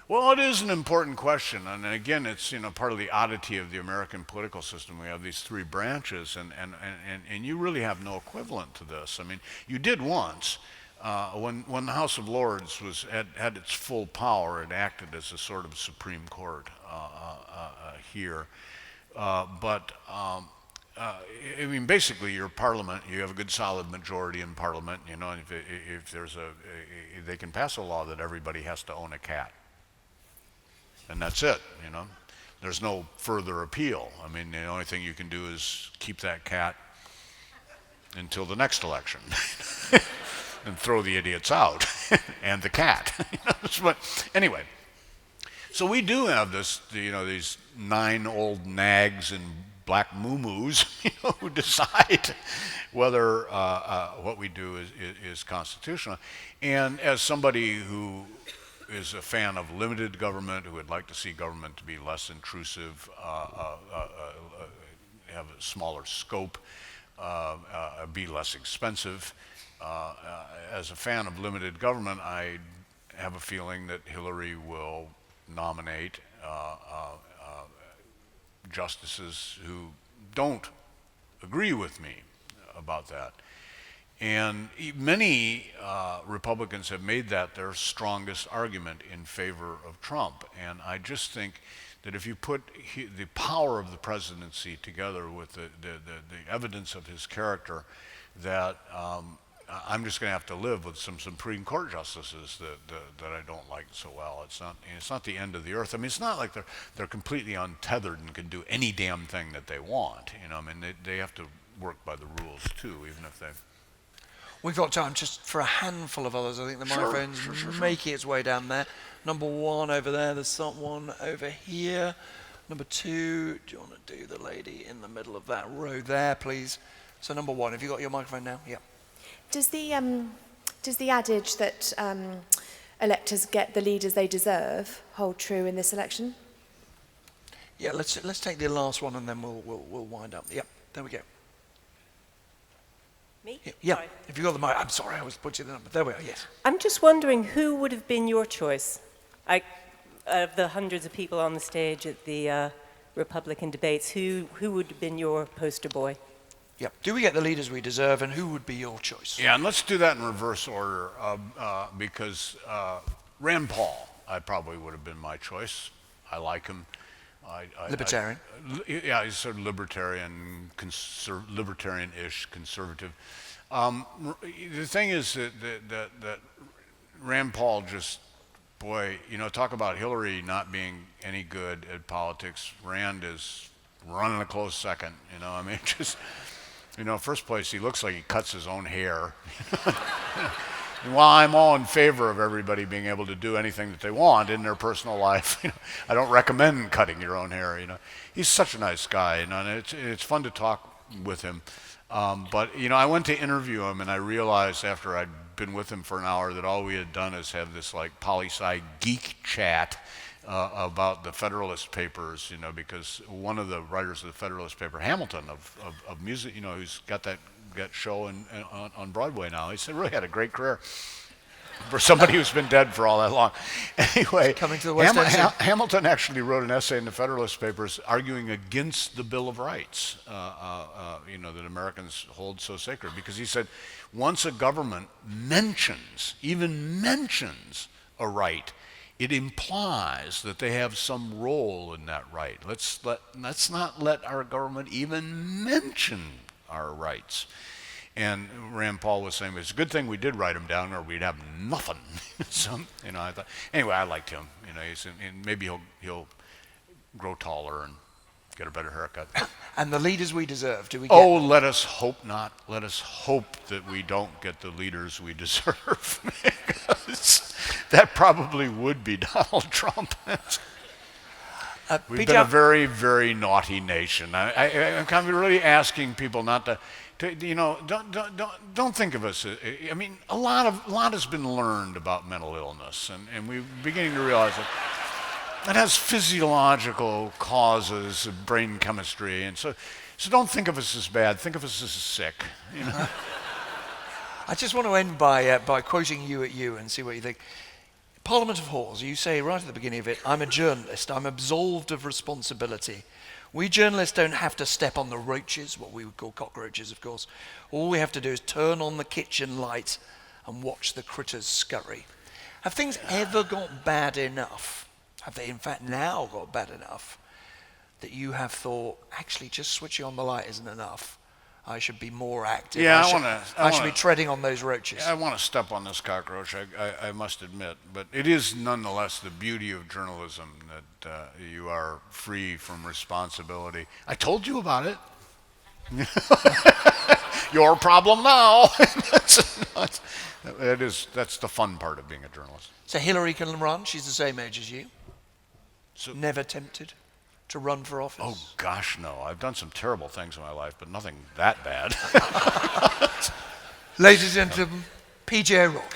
Well, it is an important question, and again, it's part of the oddity of the American political system. We have these three branches, and you really have no equivalent to this. I mean, you did once when the House of Lords had its full power. It acted as a sort of Supreme Court here, but I mean, basically, your Parliament. You have a good, solid majority in Parliament. And if there's they can pass a law that everybody has to own a cat. And that's it, There's no further appeal. I mean, the only thing you can do is keep that cat until the next election and throw the idiots out and the cat. But anyway, so we do have this, these 9 old nags in black muumuus, who decide whether what we do is constitutional. And as somebody who is a fan of limited government, who would like to see government to be less intrusive, have a smaller scope, be less expensive. As a fan of limited government, I have a feeling that Hillary will nominate justices who don't agree with me about that. And many Republicans have made that their strongest argument in favor of Trump. And I just think that if you put the power of the presidency together with the evidence of his character, that I'm just going to have to live with some Supreme Court justices that I don't like so well. It's not the end of the earth. I mean, it's not like they're completely untethered and can do any damn thing that they want. I mean, they have to work by the rules too, even if they. We've got time just for a handful of others. I think the microphone's making its way down there. Number 1 over there. There's someone over here. Number 2. Do you want to do the lady in the middle of that row there, please? So number 1. Have you got your microphone now? Yeah. Does the adage that electors get the leaders they deserve hold true in this election? Yeah. Let's take the last one and then we'll wind up. Yep. There we go. Me? Yeah. Sorry. If you got the mic, I'm sorry, I was putting it up, but there we are. Yes. I'm just wondering who would have been your choice, of the hundreds of people on the stage at the Republican debates. Who would have been your poster boy? Yeah. Do we get the leaders we deserve, and who would be your choice? Yeah, and let's do that in reverse order because Rand Paul, I probably would have been my choice. I like him. Libertarian. Yeah, he's sort of libertarian, libertarian-ish, conservative. The thing is that Rand Paul just, boy, you know, talk about Hillary not being any good at politics. Rand is running a close second, you know. I mean, just, you know, first place, he looks like he cuts his own hair. And while I'm all in favor of everybody being able to do anything that they want in their personal life, you know, I don't recommend cutting your own hair. You know, he's such a nice guy, you know, and it's fun to talk with him. But you know, I went to interview him, and I realized after I'd been with him for an hour that all we had done is have this like poli-sci geek chat about the Federalist Papers. You know, because one of the writers of the Federalist paper, Hamilton of music, you know, who's got that show on Broadway now. He said really had a great career for somebody who's been dead for all that long. Anyway, coming to the West End. Hamilton actually wrote an essay in the Federalist Papers arguing against the Bill of Rights, you know, that Americans hold so sacred, because he said once a government even mentions a right, it implies that they have some role in that right. Let's not let our government even mention our rights. And Rand Paul was saying it's a good thing we did write them down, or we'd have nothing. So, you know, I thought, anyway, I liked him. You know, and maybe he'll grow taller and get a better haircut. And the leaders we deserve, do we get? Oh, let us hope not. Let us hope that we don't get the leaders we deserve, because that probably would be Donald Trump. We've been a very, very naughty nation. I'm kind of really asking people not to, you know, don't think of us. I mean, a lot has been learned about mental illness, and we're beginning to realize that has physiological causes of brain chemistry, and so don't think of us as bad. Think of us as sick. You know. I just want to end by quoting you at you and see what you think. Parliament of Whores, you say right at the beginning of it, I'm a journalist, I'm absolved of responsibility. We journalists don't have to step on the roaches, what we would call cockroaches, of course. All we have to do is turn on the kitchen light and watch the critters scurry. Have things ever got bad enough? Have they in fact now got bad enough that you have thought, actually just switching on the light isn't enough? I should be more active. Yeah, I should be treading on those roaches. I want to step on this cockroach, I must admit. But it is nonetheless the beauty of journalism that you are free from responsibility. I told you about it. Your problem now. That's the fun part of being a journalist. So Hillary can run. She's the same age as you. So, never tempted to run for office? Oh, gosh, no. I've done some terrible things in my life, but nothing that bad. Ladies and gentlemen, PJ Rock.